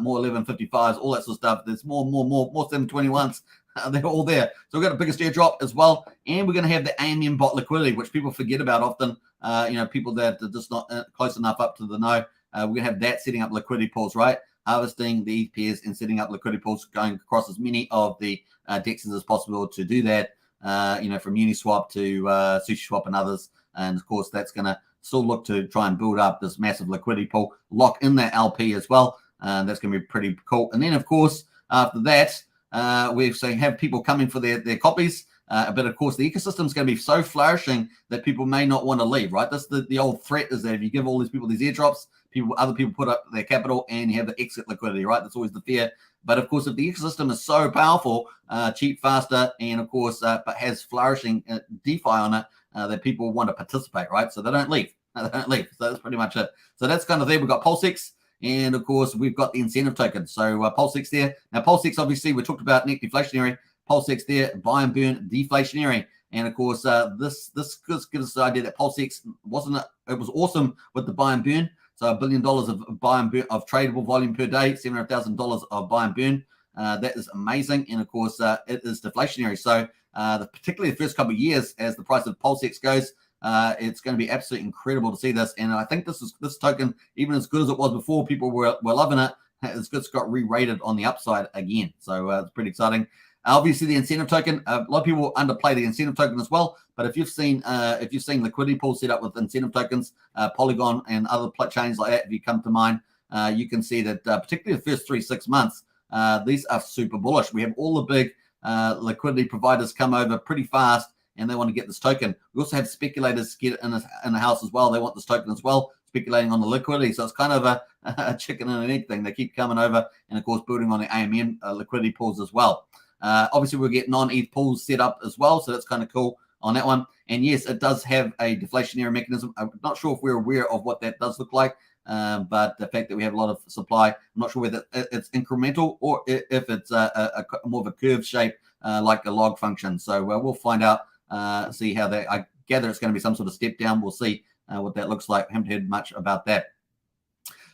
more 1155s, all that sort of stuff. There's more 721s. They're all there. So we've got the biggest airdrop as well. And we're going to have the AMM bot liquidity, which people forget about often. People that are just not close enough up to the know. We're going to have that setting up liquidity pools, right? Harvesting the ETH pairs and setting up liquidity pools, going across as many of the DEXs as possible to do that. From Uniswap to SushiSwap and others. And of course, that's going to still look to try and build up this massive liquidity pool, lock in that LP as well. That's going to be pretty cool. And then, of course, after that, we're saying have people coming for their copies. But of course, the ecosystem is going to be so flourishing that people may not want to leave, right? That's the old threat is that if you give all these people these airdrops, other people put up their capital and you have the exit liquidity, right? That's always the fear. But of course, if the ecosystem is so powerful, cheap, faster, and of course, but has flourishing DeFi on it, that people want to participate, right? So they don't leave. So that's pretty much it. So that's kind of there. We've got Pulsex, and of course, we've got the incentive token. So Pulsex there. Now, Pulsex, obviously, we talked about net deflationary. Pulsex there, buy and burn deflationary. And of course, this gives us the idea that Pulsex it was awesome with the buy and burn. So $1 billion of buy and burn of tradable volume per day, $700,000 of buy and burn. That is amazing. And of course, it is deflationary. So particularly the first couple of years, as the price of Pulsex goes, it's going to be absolutely incredible to see this. And I think this token, even as good as it was before, people were loving it. It's got re-rated on the upside again. So it's pretty exciting. Obviously, the incentive token, a lot of people underplay the incentive token as well. But if you've seen liquidity pools set up with incentive tokens, Polygon and other chains like that, if you come to mind, you can see that particularly the first 3-6 months, these are super bullish. We have all the big liquidity providers come over pretty fast, and they want to get this token. We also have speculators get in the house as well. They want this token as well, speculating on the liquidity. So it's kind of a chicken and an egg thing. They keep coming over, and of course building on the AMM liquidity pools as well. Obviously, we'll get non-ETH pools set up as well, so that's kind of cool on that one. And yes, it does have a deflationary mechanism. I'm not sure if we're aware of what that does look like, but the fact that we have a lot of supply, I'm not sure whether it's incremental or if it's a more of a curve shape like a log function. So we'll find out, see how that. I gather it's going to be some sort of step down. We'll see what that looks like. I haven't heard much about that.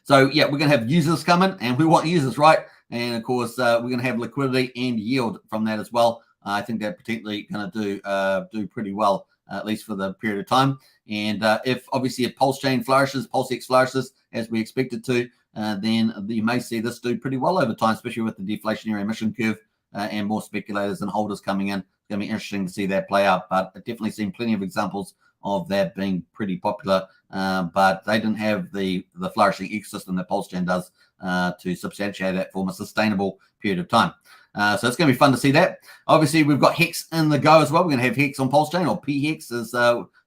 So yeah, we're going to have users coming, and we want users, right? And of course, we're going to have liquidity and yield from that as well. I think they're potentially going to do pretty well, at least for the period of time. And if Pulsechain flourishes, PulseX flourishes as we expect it to, then you may see this do pretty well over time, especially with the deflationary emission curve and more speculators and holders coming in. It's going to be interesting to see that play out. But I've definitely seen plenty of examples of that being pretty popular, but they didn't have the flourishing ecosystem that Pulsechain does to substantiate that for a sustainable period of time. So it's going to be fun to see that. Obviously, we've got Hex in the go as well. We're going to have Hex on Pulsechain, or PHEX as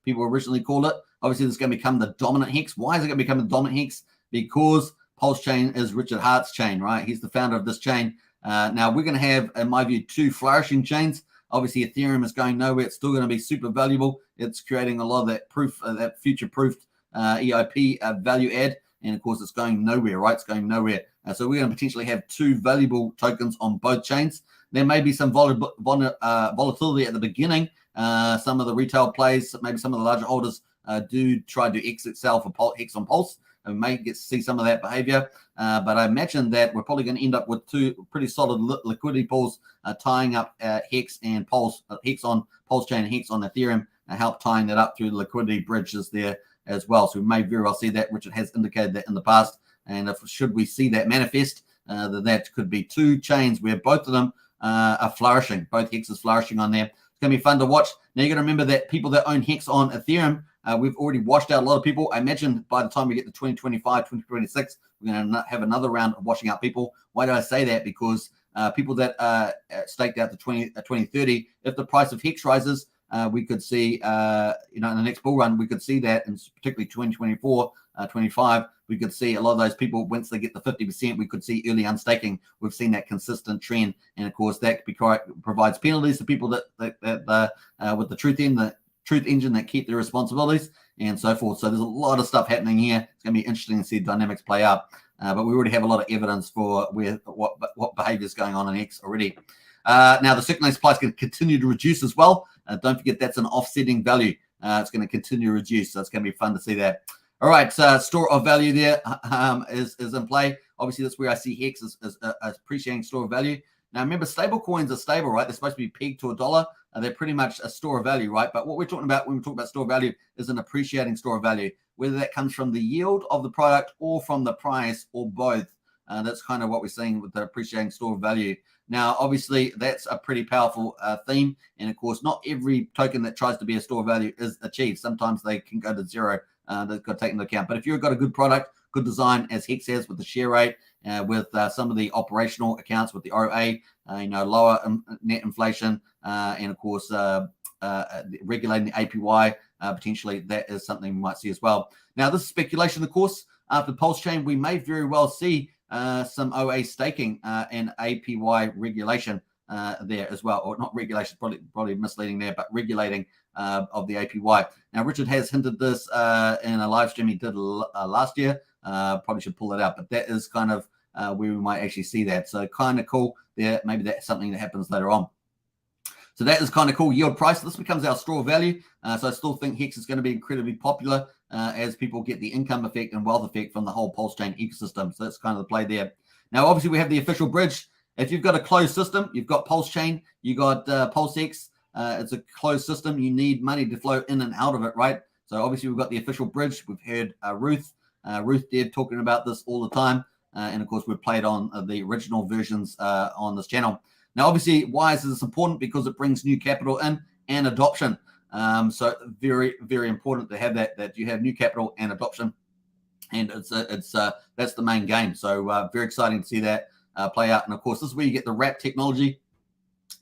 people originally called it. Obviously, this is going to become the dominant Hex. Why is it going to become the dominant Hex? Because Pulsechain is Richard Hart's chain, right? He's the founder of this chain. Now, we're going to have, in my view, 2 flourishing chains. Obviously, Ethereum is going nowhere. It's still going to be super valuable. It's creating a lot of that proof, that future-proofed EIP value add. And of course, it's going nowhere, right? It's going nowhere. So we're going to potentially have 2 valuable tokens on both chains. There may be some volatility at the beginning. Some of the retail plays, maybe some of the larger holders do try to exit sell for Hex on Pulse. And we may get to see some of that behavior. But I imagine that we're probably going to end up with 2 pretty solid liquidity pools tying up Hex and Pulse, Hex on Pulsechain and Hex on Ethereum, help tying that up through the liquidity bridges there as well. So we may very well see that. Richard has indicated that in the past. And if should we see that manifest, then that could be 2 chains where both of them are flourishing. Both Hexes flourishing on there. It's going to be fun to watch. Now, you're going to remember that people that own Hex on Ethereum, we've already washed out a lot of people. I imagine by the time we get to 2025, 2026, we're going to have another round of washing out people. Why do I say that? Because people that staked out to 2030, if the price of Hex rises, we could see, in the next bull run, we could see that, and particularly 2024, 25, we could see a lot of those people, once they get the 50%, we could see early unstaking. We've seen that consistent trend. And of course, that provides penalties to people that with the truth engine that keep their responsibilities and so forth. So there's a lot of stuff happening here. It's going to be interesting to see dynamics play out. But we already have a lot of evidence for what behavior is going on in X already. Now, the circulating supply is going to continue to reduce as well. Don't forget that's an offsetting value. It's going to continue to reduce, so it's going to be fun to see that. All right, store of value there is in play. Obviously, that's where I see Hex as appreciating store of value. Now, remember, stable coins are stable, right? They're supposed to be pegged to $1. They're pretty much a store of value, right? But what we're talking about when we talk about store of value is an appreciating store of value, whether that comes from the yield of the product or from the price or both. That's kind of what we're seeing with the appreciating store of value. Now, obviously, that's a pretty powerful theme. And of course, not every token that tries to be a store of value is achieved. Sometimes they can go to 0. That's got to take into account. But if you've got a good product, good design, as Hex has with the share rate, with some of the operational accounts with the OA, lower net inflation, and of course, regulating the APY, potentially that is something we might see as well. Now, this is speculation, of course. After Pulsechain, we may very well see some OA staking and APY regulation there as well, or not regulation, probably misleading there, but regulating of the APY. Now, Richard has hinted this in a live stream he did last year. Probably should pull it out, but that is kind of where we might actually see that. So kind of cool there. Maybe that's something that happens later on. So that is kind of cool. Yield price. This becomes our store of value. So I still think Hex is going to be incredibly popular as people get the income effect and wealth effect from the whole Pulsechain ecosystem. So that's kind of the play there. Now, obviously, we have the official bridge. If you've got a closed system, you've got Pulsechain, you got PulseX. It's a closed system. You need money to flow in and out of it, right? So obviously, we've got the official bridge. We've heard Ruth Dev talking about this all the time. And of course, we've played on the original versions on this channel. Now, obviously, why is this important? Because it brings new capital in and adoption. So very, very important to have that you have new capital and adoption. And it's that's the main game. So very exciting to see that play out. And of course, this is where you get the wrap technology.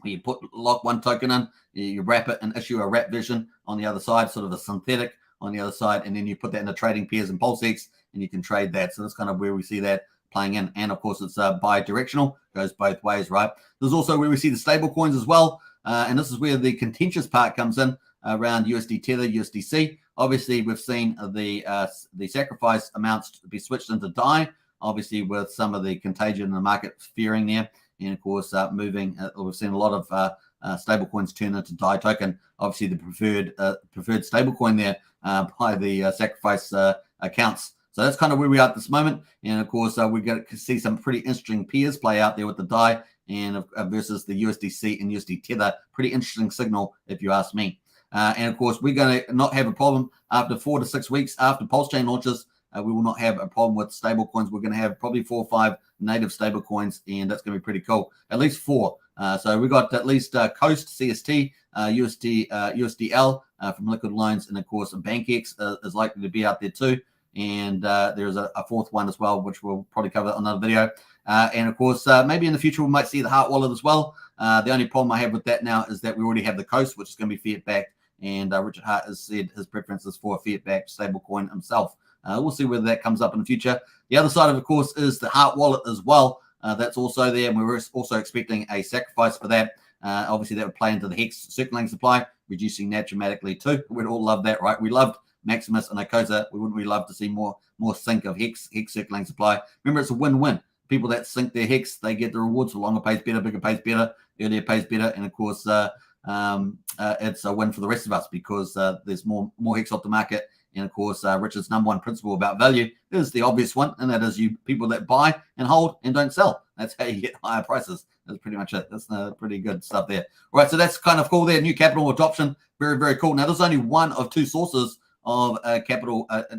You lock one token in, you wrap it and issue a wrap version on the other side, sort of a synthetic on the other side, and then you put that in the trading pairs and Pulsechain, and you can trade that. So that's kind of where we see that playing in. And of course, it's bi-directional, goes both ways, right? There's also where we see the stable coins as well, and this is where the contentious part comes in around USD Tether, USDC. Obviously, we've seen the sacrifice amounts to be switched into DAI, obviously with some of the contagion in the market fearing there. And of course, moving, we've seen a lot of stable coins turn into DAI token. Obviously, the preferred stable coin there by the sacrifice accounts. So that's kind of where we are at this moment. And of course, we're going to see some pretty interesting pairs play out there with the DAI and versus the USDC and USD Tether. Pretty interesting signal, if you ask me. And of course, we're going to not have a problem after 4 to 6 weeks after Pulsechain launches. We will not have a problem with stable coins. We're going to have probably 4 or 5 native stable coins, and that's going to be pretty cool. At least 4. So we got at least Coast, CST, USDL from Liquid Loans, and of course BankX is likely to be out there too. And there's a 4th one as well, which we'll probably cover on another video. And of course, maybe in the future we might see the Heart Wallet as well. The only problem I have with that now is that we already have the Coast, which is going to be fiat backed, and Richard Hart has said his preference is for a fiat backed stablecoin himself. We'll see whether that comes up in the future. The other side of course, is the Heart Wallet as well. That's also there, and we're also expecting a sacrifice for that. Obviously, that would play into the Hex circulating supply, reducing that dramatically too. We'd all love that, right? We loved Maximus and Acosa. We wouldn't really love to see more sync of Hex circulating supply. Remember, it's a win-win. People that sync their Hex, they get the rewards for longer pays better, bigger pays better, earlier pays better, and of course, it's a win for the rest of us because there's more Hex off the market. And of course, Richard's #1 principle about value is the obvious one, and that is you people that buy and hold and don't sell. That's how you get higher prices. That's pretty much it. That's pretty good stuff there. All right, so that's kind of cool there. New capital adoption, very, very cool. Now, there's only one of 2 sources of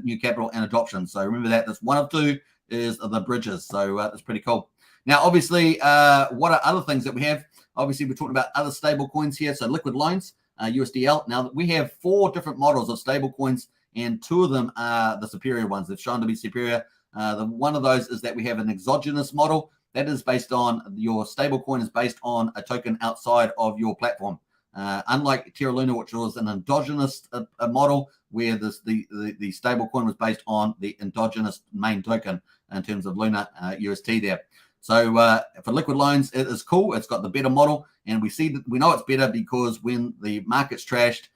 new capital and adoption. So remember that. That's 1 of 2 is the bridges. So that's pretty cool. Now, obviously, what are other things that we have? Obviously, we're talking about other stable coins here. So Liquid Loans, USDL. Now, we have 4 different models of stable coins, and 2 of them are the superior ones. They've shown to be superior. One of those is that we have an exogenous model. That is based on your stable coin is based on a token outside of your platform. Unlike Terra Luna, which was an endogenous model, where the stable coin was based on the endogenous main token in terms of Luna UST there. So for Liquid Loans, it is cool. It's got the better model, and we know it's better because when the market's trashed,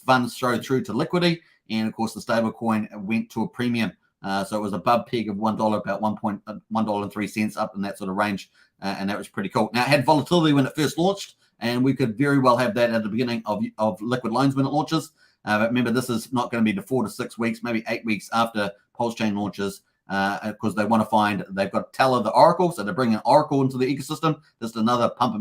funds throw through to liquidity, and of course the stable coin went to a premium. So it was above peg of $1, about $1.03 up in that sort of range, and that was pretty cool. Now, it had volatility when it first launched, and we could very well have that at the beginning of Liquid Loans when it launches. But remember, this is not going to be the 4 to 6 weeks, maybe 8 weeks after Pulsechain launches, because they want to find, they've got Teller the Oracle, so they're bringing Oracle into the ecosystem. Just another pump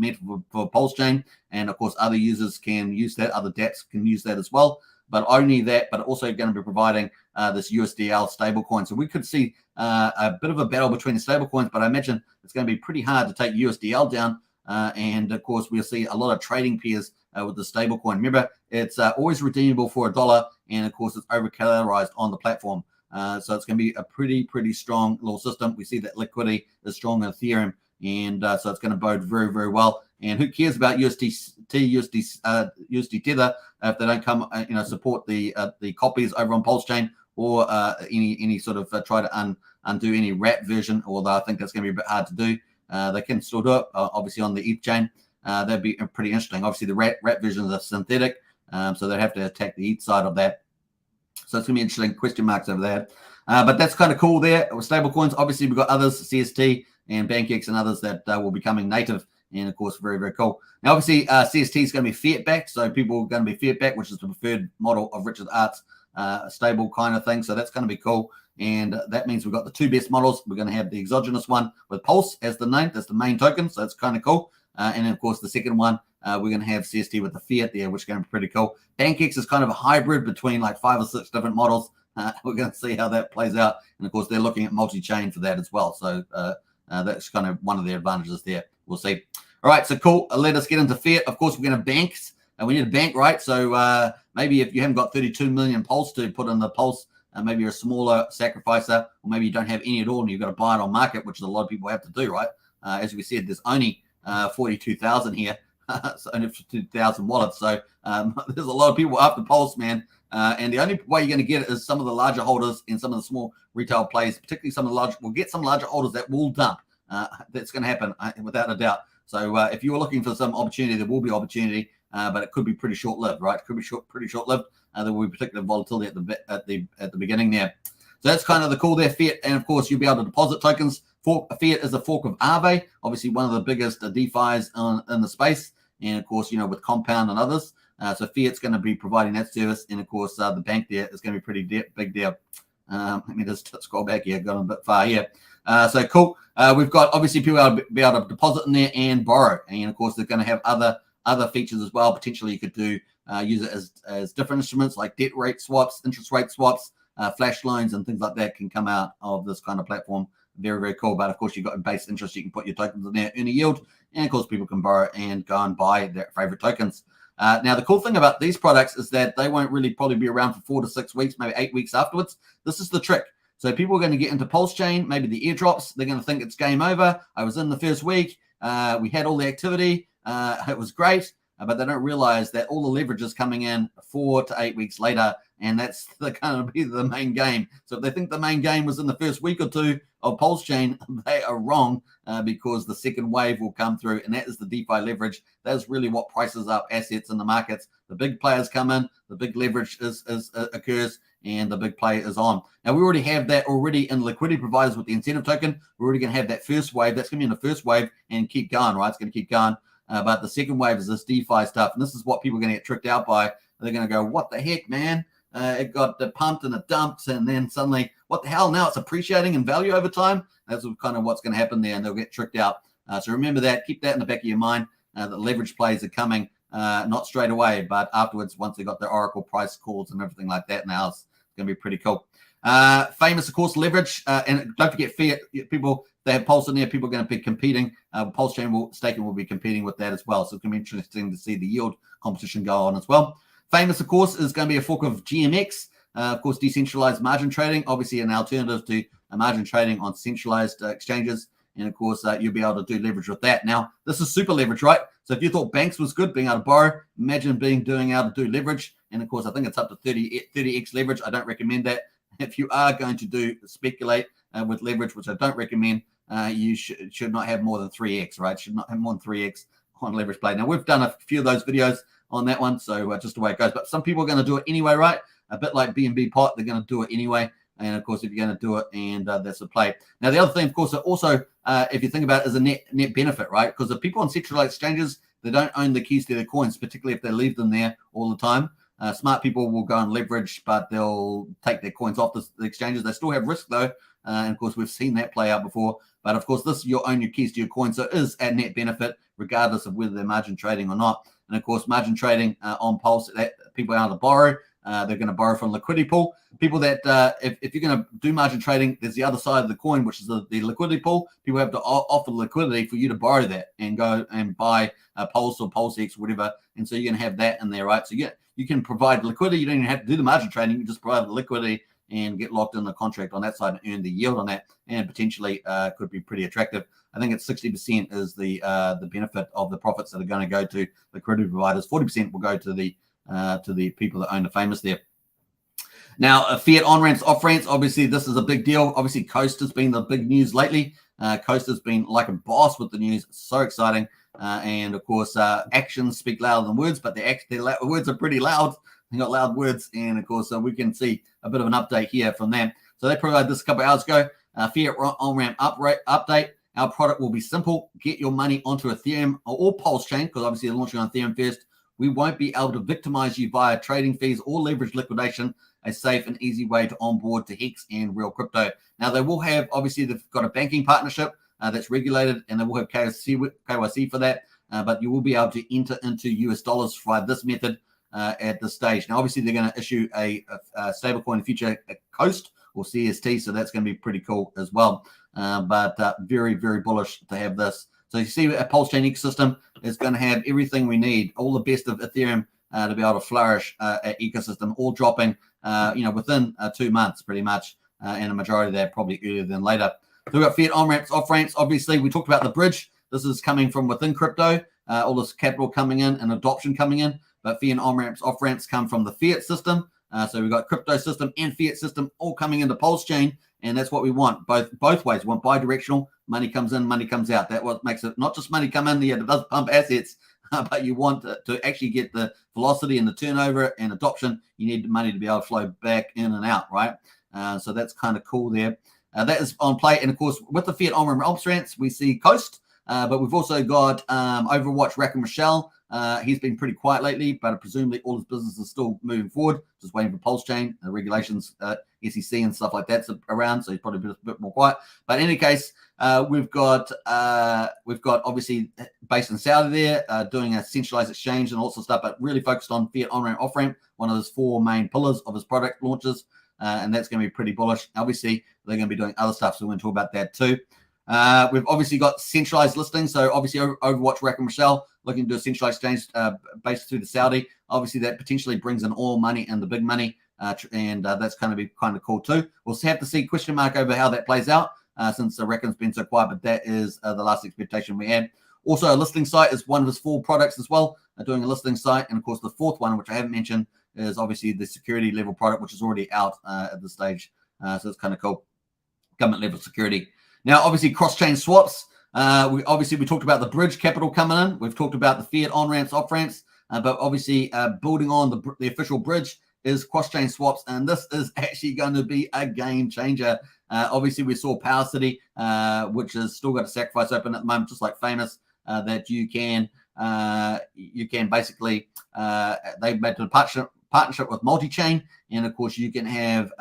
for Pulsechain, and of course other users can use that, other dApps can use that as well. But only that, but also going to be providing this USDL stablecoin. So we could see a bit of a battle between the stablecoins, but I imagine it's going to be pretty hard to take USDL down. And of course, we'll see a lot of trading pairs with the stablecoin. Remember, it's always redeemable for $1, and of course, it's over-collateralized on the platform. So it's going to be a pretty strong little system. We see that liquidity is strong in Ethereum, and so it's going to bode very, very well. And who cares about USD Tether if they don't come, support the copies over on Pulsechain or any sort of try to undo any wrap version, although I think that's going to be a bit hard to do. They can still do it, obviously, on the ETH chain. That'd be pretty interesting. Obviously, the wrap versions are synthetic, so they'd have to attack the ETH side of that. So it's going to be interesting question marks over there. But that's kind of cool there. With stable coins, obviously, we've got others, CST and BankX and others that will be coming native. And, of course, very, very cool. Now, obviously, CST is going to be fiat-backed. So people are going to be fiat-backed, which is the preferred model of Richard Art's stable kind of thing. So that's going to be cool. And that means we've got the 2 best models. We're going to have the exogenous one with Pulse as the name. That's the main token. So that's kind of cool. And, of course, the second one, we're going to have CST with the fiat there, which is going to be pretty cool. BankX is kind of a hybrid between like 5 or 6 different models. We're going to see how that plays out. And, of course, they're looking at multi-chain for that as well. So that's kind of one of the advantages there. We'll see. All right, so cool. Let us get into fiat. Of course, we're going to banks. And we need a bank, right? So maybe if you haven't got 32 million Pulse to put in the Pulse, maybe you're a smaller sacrificer, or maybe you don't have any at all and you've got to buy it on market, which a lot of people have to do, right? As we said, there's only 42,000 here, so only 2,000 wallets. So there's a lot of people after Pulse, man. And the only way you're going to get it is some of the larger holders and some of the small retail players, particularly some of the large. We'll get some larger holders that will dump. That's going to happen without a doubt. So if you're looking for some opportunity, there will be opportunity. But it could be pretty short-lived, right? It could be pretty short-lived. There will be particular volatility at the beginning there. So that's kind of the cool there, fiat. And of course, you'll be able to deposit tokens. Fiat is a fork of Aave, obviously one of the biggest DeFi's in the space. And of course, with Compound and others. So fiat's going to be providing that service. And of course, the bank there is going to be pretty big deal. Let me just scroll back here. Got a bit far here. So cool. We've got obviously people be able to deposit in there and borrow. And of course, they're going to have other features as well. Potentially you could do use it as different instruments like debt rate swaps, interest rate swaps, flash loans and things like that can come out of this kind of platform. Very, very cool. But of course you've got base interest. You can put your tokens in there, earn a yield. And of course people can borrow and go and buy their favorite tokens. Now the cool thing about these products is that they won't really probably be around for 4 to 6 weeks, maybe 8 weeks afterwards. This is the trick. So people are going to get into Pulsechain, maybe the airdrops. They're going to think it's game over. I was in the first week. We had all the activity. It was great, but they don't realize that all the leverage is coming in 4 to 8 weeks later, and that's going to be the main game. So if they think the main game was in the first week or two of Pulsechain, they are wrong because the second wave will come through, and that is the DeFi leverage. That is really what prices up assets in the markets. The big players come in, the big leverage occurs, and the big play is on. Now, we already have that already in liquidity providers with the incentive token. We're already going to have that first wave. That's going to be in the first wave and keep going, right? It's going to keep going. But the second wave is this DeFi stuff. And this is what people are going to get tricked out by. They're going to go, what the heck, man? It got pumped and it dumped. And then suddenly, what the hell? Now it's appreciating in value over time. That's kind of what's going to happen there. And they'll get tricked out. So remember that. Keep that in the back of your mind. The leverage plays are coming, not straight away, but afterwards, once they got their Oracle price calls and everything like that. Now it's going to be pretty cool. Famous, of course, leverage. And don't forget fiat. People, they have Pulse in there. People are going to be competing. Pulsechain staking will be competing with that as well. So it's going to be interesting to see the yield competition go on as well. Famous, of course, is going to be a fork of GMX. Of course, decentralized margin trading, obviously an alternative to margin trading on centralized exchanges. And of course, you'll be able to do leverage with that. Now, this is super leverage, right? So if you thought banks was good, being able to borrow, imagine doing able to do leverage. And of course, I think it's up to 30x leverage. I don't recommend that. If you are going to speculate with leverage, which I don't recommend, you should not have more than 3x, right? Should not have more than 3x on leverage play. Now, we've done a few of those videos on that one, so just the way it goes. But some people are going to do it anyway, right? A bit like BNB Pot, they're going to do it anyway. And of course, if you're going to do it, and that's the play. Now, the other thing, of course, also, if you think about it, is a net benefit, right? Because the people on centralized exchanges, they don't own the keys to their coins, particularly if they leave them there all the time. Smart people will go and leverage, but they'll take their coins off the exchanges. They still have risk, though. And of course, we've seen that play out before. But of course, you'll own your keys to your coin. So it is a net benefit, regardless of whether they're margin trading or not. And of course, margin trading on Pulse, that people are able to borrow. They're going to borrow from liquidity pool. People that, if you're going to do margin trading, there's the other side of the coin, which is the liquidity pool. People have to offer liquidity for you to borrow that and go and buy Pulse or PulseX, whatever. And so you're going to have that in there, right? So you can provide liquidity. You don't even have to do the margin trading. You just provide the liquidity and get locked in the contract on that side and earn the yield on that. And potentially could be pretty attractive. I think it's 60% is the benefit of the profits that are going to go to liquidity providers. 40% will go to the people that own the famous there. Now, fiat on-ramps, off-ramps, obviously this is a big deal. Obviously, Coast has been the big news lately. Coast has been like a boss with the news. So exciting. And of course, actions speak louder than words, but their words are pretty loud. They got loud words. And of course, we can see a bit of an update here from them. So they provided this a couple of hours ago. Fiat on-ramp update. Our product will be simple. Get your money onto Ethereum or Pulsechain, because obviously they're launching on Ethereum first. We won't be able to victimize you via trading fees or leverage liquidation. A safe and easy way to onboard to Hex and Real Crypto. Now, they will have, obviously, they've got a banking partnership that's regulated, and they will have KYC for that, but you will be able to enter into US dollars via this method at this stage. Now, obviously, they're going to issue a stablecoin in the future, a Coast or CST, so that's going to be pretty cool as well. But very, very bullish to have this So you see a Pulsechain ecosystem is going to have everything we need, all the best of Ethereum to be able to flourish ecosystem, all dropping, within 2 months pretty much, and a majority of that probably earlier than later. So we've got fiat on-ramps, off-ramps. Obviously, we talked about the bridge. This is coming from within crypto, all this capital coming in and adoption coming in. But fiat on-ramps, off-ramps come from the fiat system. So we've got crypto system and fiat system all coming into Pulsechain, and that's what we want, both ways. We want bi-directional. Money comes in, money comes out. That's what makes it not just money come in, it does pump assets, but you want to actually get the velocity and the turnover and adoption. You need the money to be able to flow back in and out, right? So that's kind of cool there. That is on play. And, of course, with the fiat on-ramp off-ramps, we see Coast, but we've also got Overwatch, Rack and Michelle. He's been pretty quiet lately, but presumably all his business is still moving forward, just waiting for Pulsechain, regulations, SEC and stuff like that's around, so he's probably a bit more quiet. But in any case, we've got obviously based in Saudi there, doing a centralized exchange and all sorts of stuff, but really focused on fiat on-ramp, off-ramp, one of his 4 main pillars of his product launches, and that's going to be pretty bullish. Obviously, they're going to be doing other stuff, so we're going to talk about that too. We've obviously got centralized listings. So obviously Overwatch, Rack and Michelle looking to do a centralized exchange based through the Saudi. Obviously that potentially brings in all money and the big money, and that's going to be kind of cool too. We'll have to see question mark over how that plays out since the Rackham's been so quiet, but that is the last expectation we had. Also, a listing site is one of his 4 products as well, doing a listing site. And of course, the 4th one, which I haven't mentioned, is obviously the security level product, which is already out at this stage. So it's kind of cool. Government level security. Now, obviously, cross-chain swaps. We talked about the bridge capital coming in. We've talked about the fiat on-ramps, off-ramps. But obviously, building on the official bridge is cross-chain swaps. And this is actually going to be a game changer. Obviously, we saw Power City, which has still got a sacrifice open at the moment, just like Famous, that you can basically, they've made a partnership with multi-chain. And, of course, you can have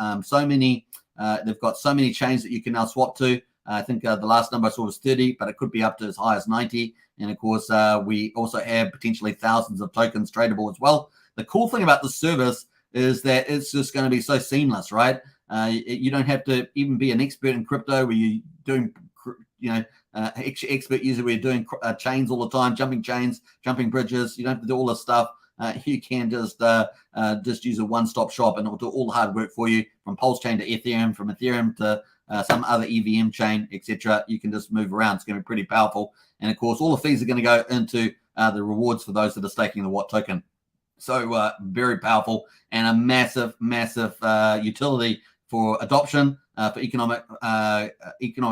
they've got so many chains that you can now swap to. I think the last number I saw was 30, but it could be up to as high as 90. And, of course, we also have potentially thousands of tokens tradable as well. The cool thing about this service is that it's just going to be so seamless, right? You don't have to even be an expert in crypto where you're doing, expert user where you're doing chains all the time, jumping chains, jumping bridges. You don't have to do all this stuff. You can just use a one-stop shop and it'll do all the hard work for you, from Pulsechain to Ethereum, from Ethereum to some other EVM chain, etc. You can just move around. It's going to be pretty powerful. And of course, all the fees are going to go into the rewards for those that are staking the Watt token. So very powerful and a massive utility for adoption, for economic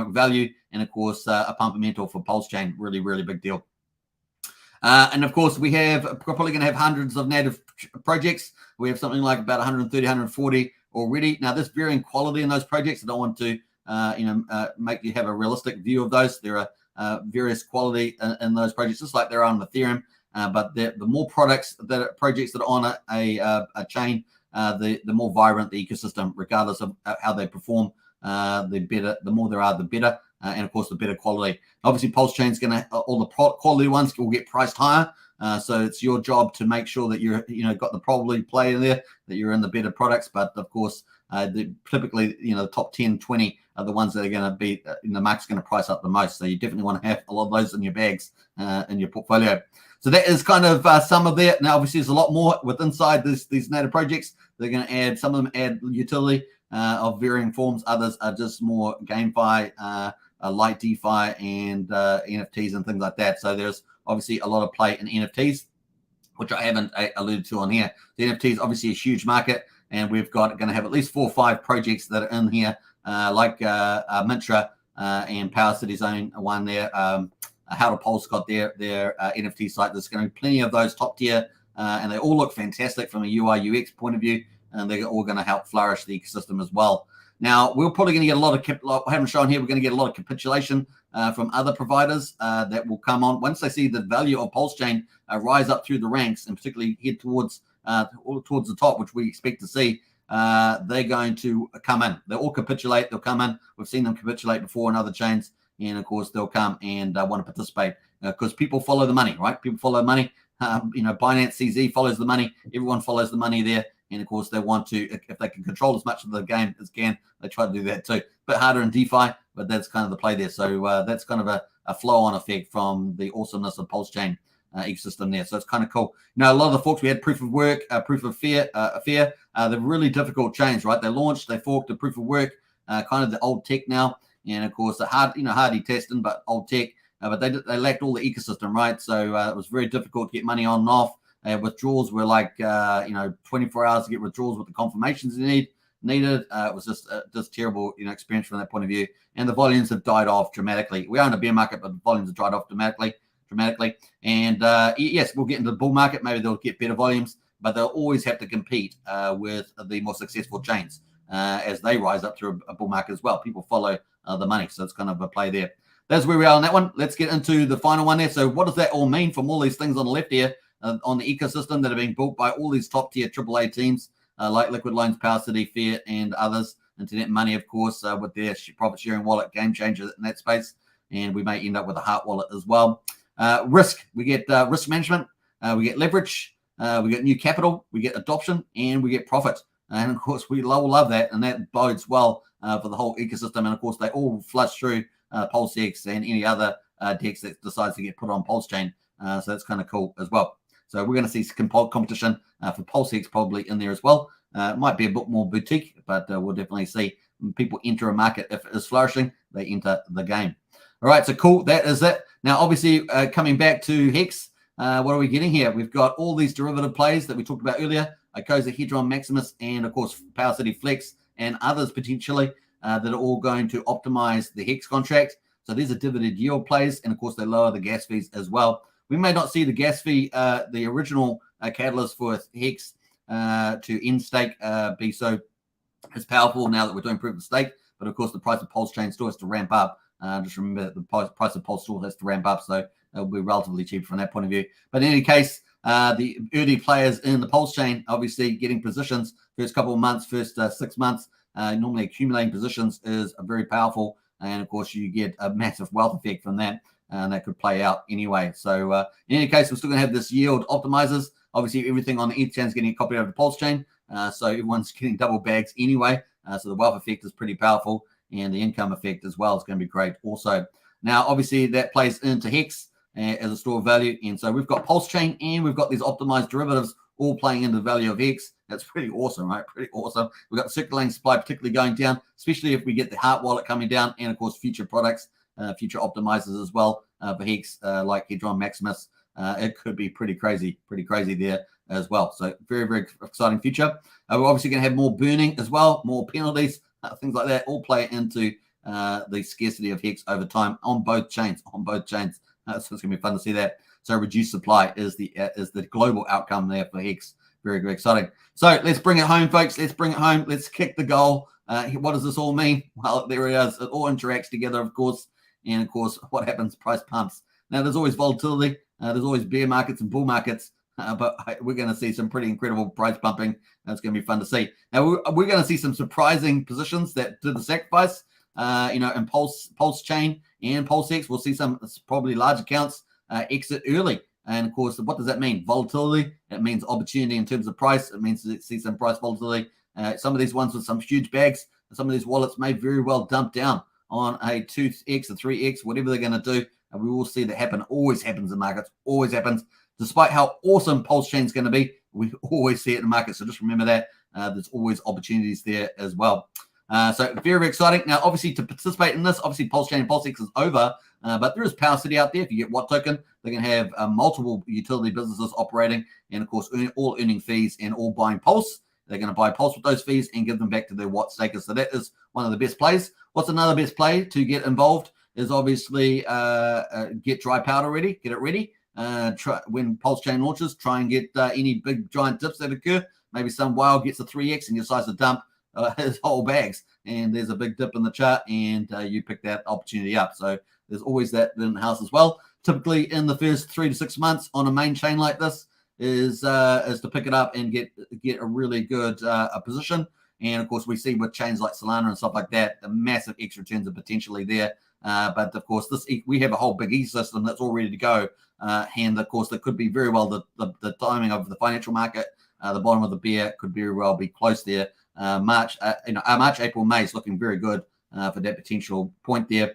value, and of course a fundamental for Pulsechain. Really, really big deal. And of course, we're probably going to have hundreds of native projects. We have something like about 130, 140 already. Now, there's varying quality in those projects. I don't want to, make you have a realistic view of those. There are various quality in those projects, just like there are on Ethereum. But the more projects that are on a chain, the more vibrant the ecosystem, regardless of how they perform. The more there are, the better. And of course, the better quality. Obviously, Pulsechain's going to, all the quality ones will get priced higher. So it's your job to make sure that you're, got the probability play in there, that you're in the better products. But of course, typically, the top 10, 20 are the ones that are going to be, the market's going to price up the most. So you definitely want to have a lot of those in your bags, in your portfolio. So that is kind of some of that. Now, obviously, there's a lot more with inside these native projects. They're going to add, some of them add utility of varying forms. Others are just more GameFi, light DeFi, and NFTs and things like that. So there's obviously a lot of play in NFTs, which I haven't alluded to on here. The NFT is obviously a huge market, and we've going to have at least 4 or 5 projects that are in here, like Mintra and Power City's own one there. How to Pulse got their NFT site. There's going to be plenty of those top tier, and they all look fantastic from a UI UX point of view, and they're all going to help flourish the ecosystem as well. Now, we're probably going to get a lot of, I haven't shown here, we're going to get a lot of capitulation from other providers that will come on. Once they see the value of Pulsechain rise up through the ranks and particularly head towards the top, which we expect to see, they're going to come in. They'll all capitulate. They'll come in. We've seen them capitulate before in other chains. And, of course, they'll come and want to participate because people follow the money, right? People follow money. Binance CZ follows the money. Everyone follows the money there. And of course, they want to, if they can control as much of the game as can, they try to do that too. A bit harder in DeFi, but that's kind of the play there. So that's kind of a flow-on effect from the awesomeness of Pulsechain ecosystem there. So it's kind of cool. A lot of the forks, we had proof of work, proof of fear. They're really difficult chains, right? They launched, they forked the proof of work, kind of the old tech now. And of course, the hardy testing, but old tech. But they lacked all the ecosystem, right? So it was very difficult to get money on and off. Withdrawals were like 24 hours to get withdrawals with the confirmations you needed. It was just terrible experience from that point of view. And the volumes have died off dramatically. We are in a bear market, but the volumes have died off dramatically. And yes, we'll get into the bull market. Maybe they'll get better volumes, but they'll always have to compete with the more successful chains as they rise up through a bull market as well. People follow the money, so it's kind of a play there. That's where we are on that one. Let's get into the final one there. So what does that all mean from all these things on the left here on the ecosystem that are being built by all these top tier AAA teams like Liquid Loans, Power City, Fiat, and others. Internet Money, of course, with their profit sharing wallet, game changer in that space. And we may end up with a Heart wallet as well. Risk, we get risk management, we get leverage, we get new capital, we get adoption, and we get profit. And of course, we all love that, and that bodes well for the whole ecosystem. And of course, they all flush through PulseX and any other DEX that decides to get put on Pulsechain. So that's kind of cool as well. So we're going to see some competition for PulseX probably in there as well. It might be a bit more boutique, but we'll definitely see when people enter a market. If it is flourishing, they enter the game. All right, so cool. That is it. Now, obviously, coming back to Hex, what are we getting here? We've got all these derivative plays that we talked about earlier. Icosa, Hedron, Maximus, and of course, Power City Flex and others potentially that are all going to optimize the Hex contract. So these are dividend yield plays, and of course, they lower the gas fees as well. We may not see the gas fee, the original catalyst for Hex to end stake be so as powerful now that we're doing proof of stake. But of course, the price of Pulsechain still has to ramp up. Just remember that the price of Pulse still has to ramp up, so it'll be relatively cheap from that point of view. But in any case, the early players in the Pulsechain obviously getting positions first couple of months, first 6 months. Normally accumulating positions is very powerful, and of course you get a massive wealth effect from that, and that could play out anyway. So in any case, we're still going to have this yield optimizers. Obviously, everything on the ETH chain is getting copied over to Pulsechain, so everyone's getting double bags anyway. So the wealth effect is pretty powerful, and the income effect as well is going to be great also. Now, obviously, that plays into Hex as a store of value. And so we've got Pulsechain and we've got these optimized derivatives all playing into the value of Hex. That's pretty awesome, right? Pretty awesome. We've got the circulating supply particularly going down, especially if we get the Heart wallet coming down, and of course, future products, future optimizers as well for Hex, like Hedron, Maximus. It could be pretty crazy there as well. So very, very exciting future. We're obviously going to have more burning as well, more penalties, things like that, all play into the scarcity of Hex over time on both chains. So it's going to be fun to see that. So reduced supply is the global outcome there for Hex. Very, very exciting. So let's bring it home, folks. Let's bring it home. Let's kick the goal. What does this all mean? Well, there it is. It all interacts together, of course. And of course, what happens? Price pumps. Now, there's always volatility. There's always bear markets and bull markets. But we're going to see some pretty incredible price pumping. That's going to be fun to see. Now, we're going to see some surprising positions that did the sacrifice. In Pulsechain and PulseX, we'll see some probably large accounts exit early. And of course, what does that mean? Volatility. It means opportunity in terms of price. It means to see some price volatility. Some of these ones with some huge bags, some of these wallets may very well dump down on a 2x or 3x, whatever they're going to do. And we will see that happen. Always happens in markets. Always happens. Despite how awesome Pulsechain is going to be, we always see it in the market. So just remember that. There's always opportunities there as well. So very, very exciting. Now, obviously, to participate in this, obviously, Pulsechain and PulseX is over, but there is Power City out there. If you get Watt token, they can have multiple utility businesses operating, and of course, all earning fees and all buying Pulse. They're going to buy Pulse with those fees and give them back to their Watt stakers. So that is one of the best plays. What's another best play to get involved is obviously get dry powder ready, get it ready. When Pulsechain launches, try and get any big giant dips that occur. Maybe some whale gets a 3x and you decide to dump his whole bags, and there's a big dip in the chart, and you pick that opportunity up. So there's always that in the house as well. Typically, in the first 3 to 6 months on a main chain like this is to pick it up and get a really good position. And of course, we see with chains like Solana and stuff like that, the massive extra returns are potentially there. But of course, we have a whole big ecosystem that's all ready to go. And of course, there could be very well the timing of the financial market The bottom of the bear could very well be close there. March, April, May is looking very good for that potential point there.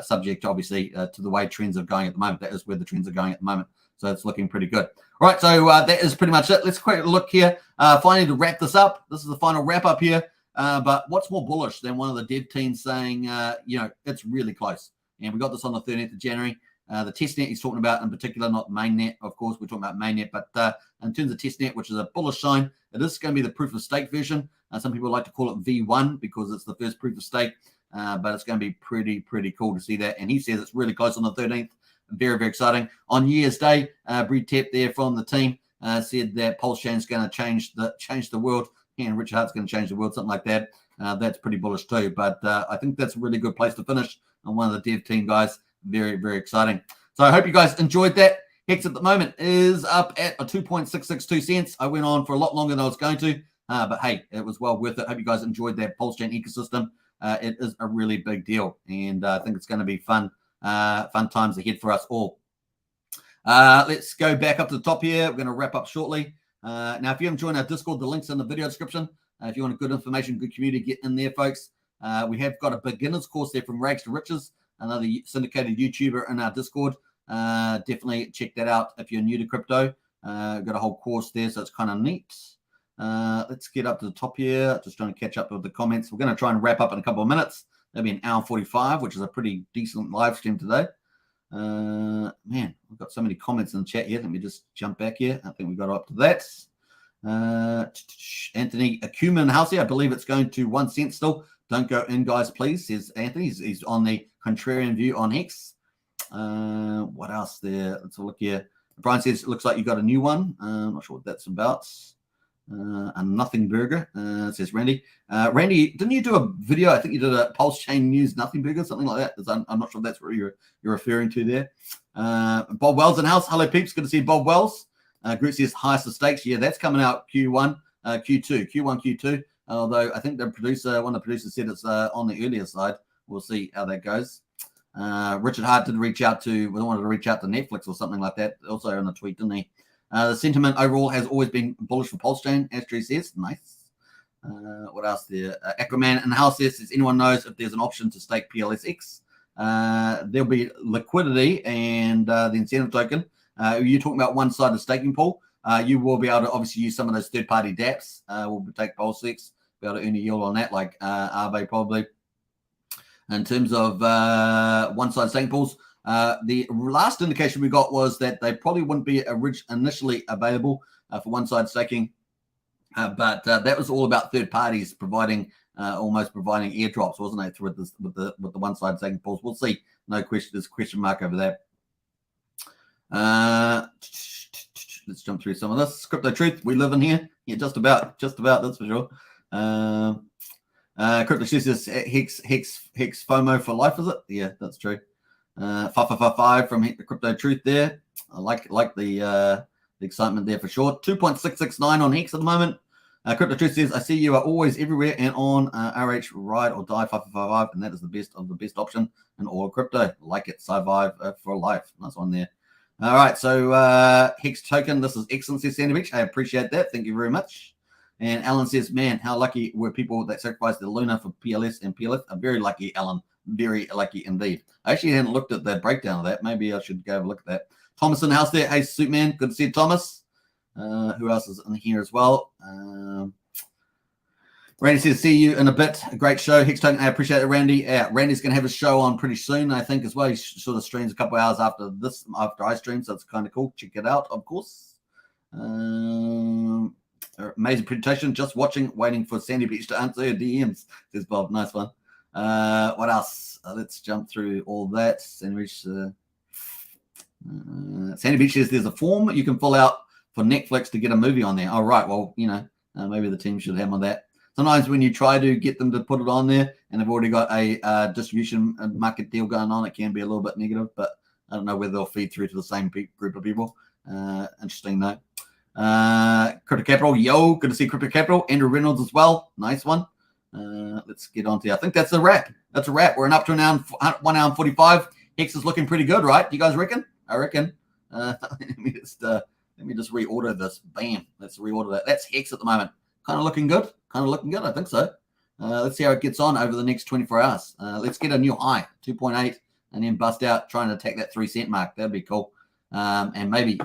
Subject, obviously, to the way trends are going at the moment. That is where the trends are going at the moment. So it's looking pretty good. All right, so that is pretty much it. Let's quick look here. Finally, to wrap this up, this is the final wrap up here. But what's more bullish than one of the dev teams saying, it's really close. And we got this on the 13th of January. The testnet he's talking about in particular, not mainnet, of course. We're talking about mainnet. But in terms of testnet, which is a bullish sign, it is going to be the proof of stake version. Some people like to call it V1 because it's the first proof of stake. But it's going to be pretty cool to see that. And he says it's really close on the 13th. Very, very exciting. On New Year's Day, Breed Tep there from the team said that Pulsechain is going to change the world. And Richard Hart's going to change the world, something like that. That's pretty bullish too. But I think that's a really good place to finish on one of the dev team guys. Very, very exciting. So I hope you guys enjoyed that. Hex at the moment is up at a 2.662 cents. I went on for a lot longer than I was going to. But hey, it was well worth it. Hope you guys enjoyed that Pulsechain ecosystem. It is a really big deal. And I think it's going to be fun times ahead for us all. Let's go back up to the top here. We're going to wrap up shortly. Now, if you haven't joined our Discord, the link's in the video description. If you want good information, good community, get in there, folks. We have got a beginner's course there from Rags to Riches, another syndicated YouTuber in our Discord. Definitely check that out if you're new to crypto. Got a whole course there, so it's kind of neat. Let's get up to the top here. Just trying to catch up with the comments. We're going to try and wrap up in a couple of minutes. That'll be an hour 45, which is a pretty decent live stream today. Man, we've got so many comments in the chat here. Let me just jump back here. I think we got up to that. Anthony Acumen House here. I believe it's going to 1 cent still. Don't go in, guys, please, says Anthony. He's on the contrarian view on Hex. What else there? Let's look here. Brian says it looks like you got a new one. I'm not sure what that's about. A nothing burger, says Randy. Randy, didn't you do a video? I think you did a Pulsechain News nothing burger, something like that. I'm not sure if that's what you're referring to there. Bob Wells in house. Hello, peeps. Good to see Bob Wells. Group says highest of stakes. Yeah, that's coming out Q1, Q2. Although I think one of the producers said it's on the earlier side. We'll see how that goes. Richard Hart wanted to reach out to Netflix or something like that. Also on a tweet, didn't he? The sentiment overall has always been bullish for Pulsechain, as Tree says. Nice. What else there? Aquaman in the house says anyone knows if there's an option to stake PLSX. There'll be liquidity and the incentive token. You're talking about one-sided staking pool. You will be able to obviously use some of those third-party dApps. We'll take Pulsechain, be able to earn a yield on that, like Aave probably. In terms of one-sided staking pools, the last indication we got was that they probably wouldn't be initially available for one-sided staking, but that was all about third parties almost providing airdrops, wasn't it? With the one-sided staking pools, we'll see. No question. There's a question mark over that. Let's jump through some of this. Crypto Truth, we live in here. Yeah, just about. That's for sure. Crypto Truth says Hex FOMO for life, is it? Yeah, that's true. 555 from Crypto Truth there. I like the excitement there for sure. 2.669 on Hex at the moment. Crypto Truth says, I see you are always everywhere and on RH ride or die 555, and that is the best of the best option in all of crypto. Like it, survive for life. Nice one there. All right, so Hex token. This is excellent, says Sandy Beach. I appreciate that. Thank you very much. And Alan says, man, how lucky were people that sacrificed the Luna for PLS and PLF? I'm very lucky, Alan. Very lucky indeed. I actually hadn't looked at the breakdown of that. Maybe I should go have a look at that. Thomas in the house there. Hey, Suitman. Good to see you, Thomas. Who else is in here as well? Randy says, see you in a bit. A great show. Hex Token, I appreciate it, Randy. Randy's going to have a show on pretty soon, I think, as well. He sort of streams a couple of hours after I stream, so it's kind of cool. Check it out, of course. Amazing presentation. Just watching, waiting for Sandy Beach to answer her DMs, says Bob. Nice one. What else? Let's jump through all that. Sandy Beach says there's a form you can fill out for Netflix to get a movie on there. All right. Well, maybe the team should hammer that. Sometimes when you try to get them to put it on there and they've already got a distribution and market deal going on, it can be a little bit negative, but I don't know whether they'll feed through to the same group of people. Interesting though. Crypto Capital, yo, good to see Crypto Capital. Andrew Reynolds as well. Nice one. Let's get on to, I think that's a wrap. We're up to an hour, 1 hour and 45. Hex is looking pretty good, right? Do you guys reckon? I reckon. Let me just Let me just reorder this. Bam. Let's reorder that. That's Hex at the moment. Kind of looking good. I think so. Let's see how it gets on over the next 24 hours. Let's get a new high, 2.8, and then bust out, trying to attack that 3 cent mark. That'd be cool. And maybe,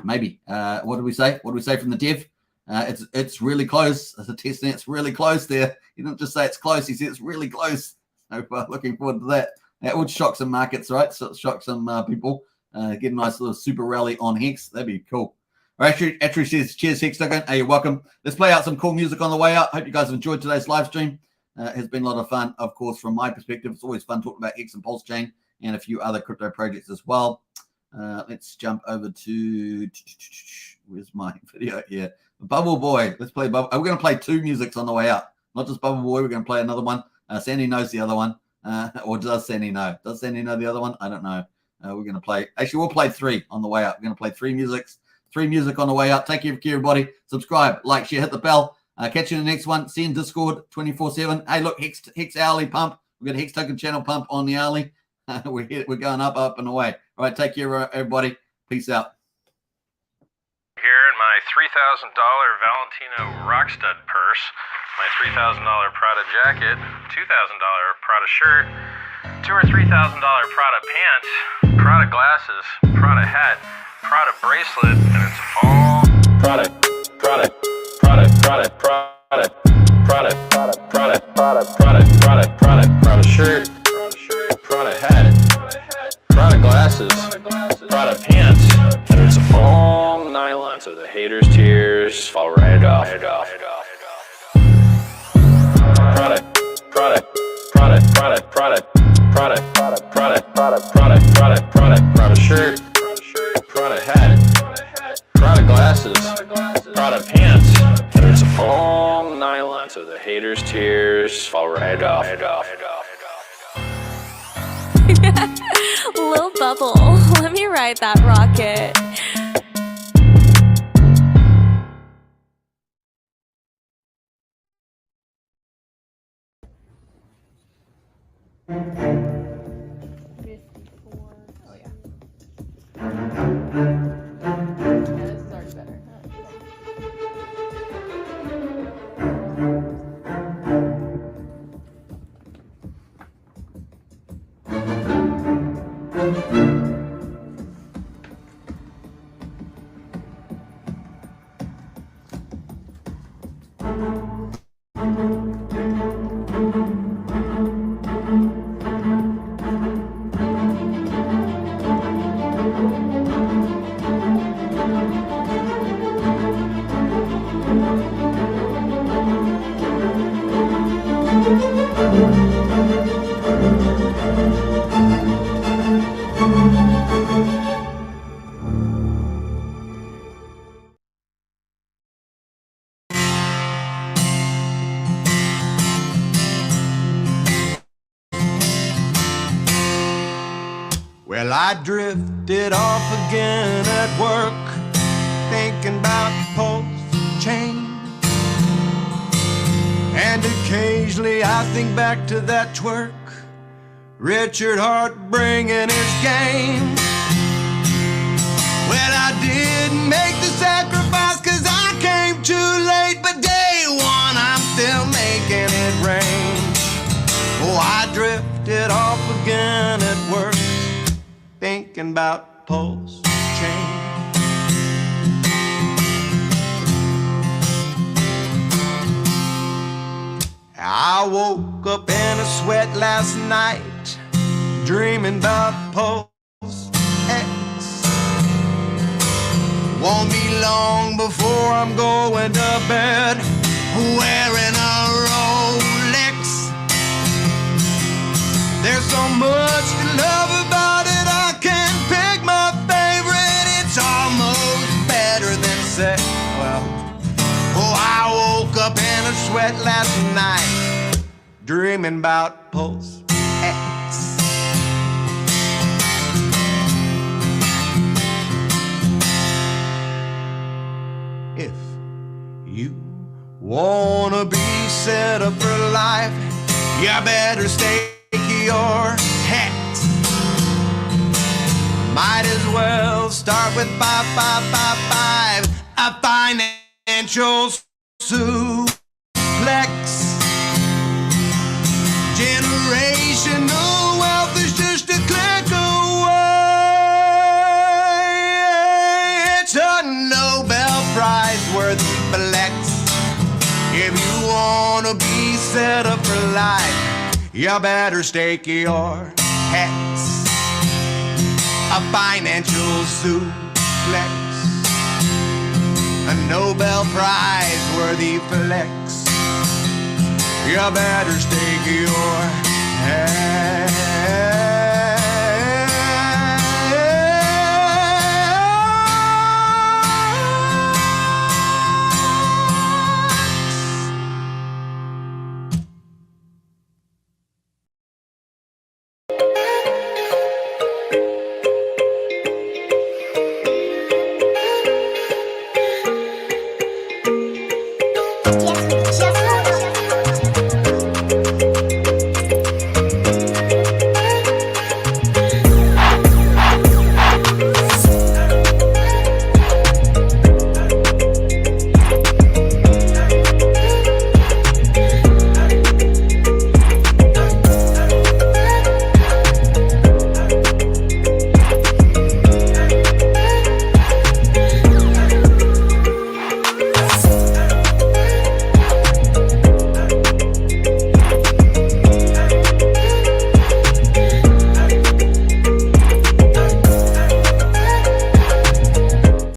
what did we say? What did we say from the dev? It's really close. As a test, it's really close there. He didn't just say it's close. He said it's really close. So looking forward to that. That would shock some markets, right? So shock some people. Get a nice little super rally on Hex. That'd be cool. All right, Atri says, cheers, Hex Token. Hey, you're welcome. Let's play out some cool music on the way out. Hope you guys have enjoyed today's live stream. It has been a lot of fun, of course, from my perspective. It's always fun talking about Hex and Pulsechain and a few other crypto projects as well. Let's jump over to, where's my video here? Bubble Boy. Let's play Bubble. We're going to play 2 musics on the way out. Not just Bubble Boy. We're going to play another one. Sandy knows the other one. Or does Sandy know? Does Sandy know the other one? I don't know. We're going to play. Actually, we'll play 3 on the way out. We're going to play 3 musics. 3 music on the way out. Take care of everybody. Subscribe, like, share, hit the bell. Catch you in the next one. See you in Discord 24/7. Hey, look, Hex hourly pump. We've got a Hex Token channel pump on the hourly. We're going up and away. All right, take care, everybody. Peace out. Here in my $3,000 Valentino Rockstud purse, my $3,000 Prada jacket, $2,000 Prada shirt, $2,000 or $3,000 Prada pants, Prada glasses, Prada hat, Prada bracelet, and it's all Prada shirt, Prada hat, Prada glasses, Prada pants, and it's all nylon, so the haters' tears fall right off. Prada shirt, Prada hat, Prada glasses, Prada pants, and it's all nylon, so the haters' tears fall right off. Lil Bubble, let me ride that rocket. Well, I drifted off again at work, thinking about Pulsechain. And occasionally I think back to that twerk, Richard Hart bringing his game. Well, I didn't make the sacrifice 'cause I came too late, but day one I'm still making it rain. Oh, I drifted off again at work, thinking about Pulsechain. I woke up in a sweat last night, dreaming about Pulse X. Won't be long before I'm going to bed wearing a Rolex. There's so much to love about it, I can't pick my favorite. It's almost better than sex. Well, oh, I woke up in a sweat last night, dreaming about Pulse X. If you wanna be set up for life, you better stake your hats. Might as well start with 5, 5, 5, 5. financial suplex. Generational wealth is just a click away. It's a Nobel Prize worthy flex. If you wanna be set up for life, you better stake your hex. A financial suplex, a Nobel Prize worthy flex. You better stake your head.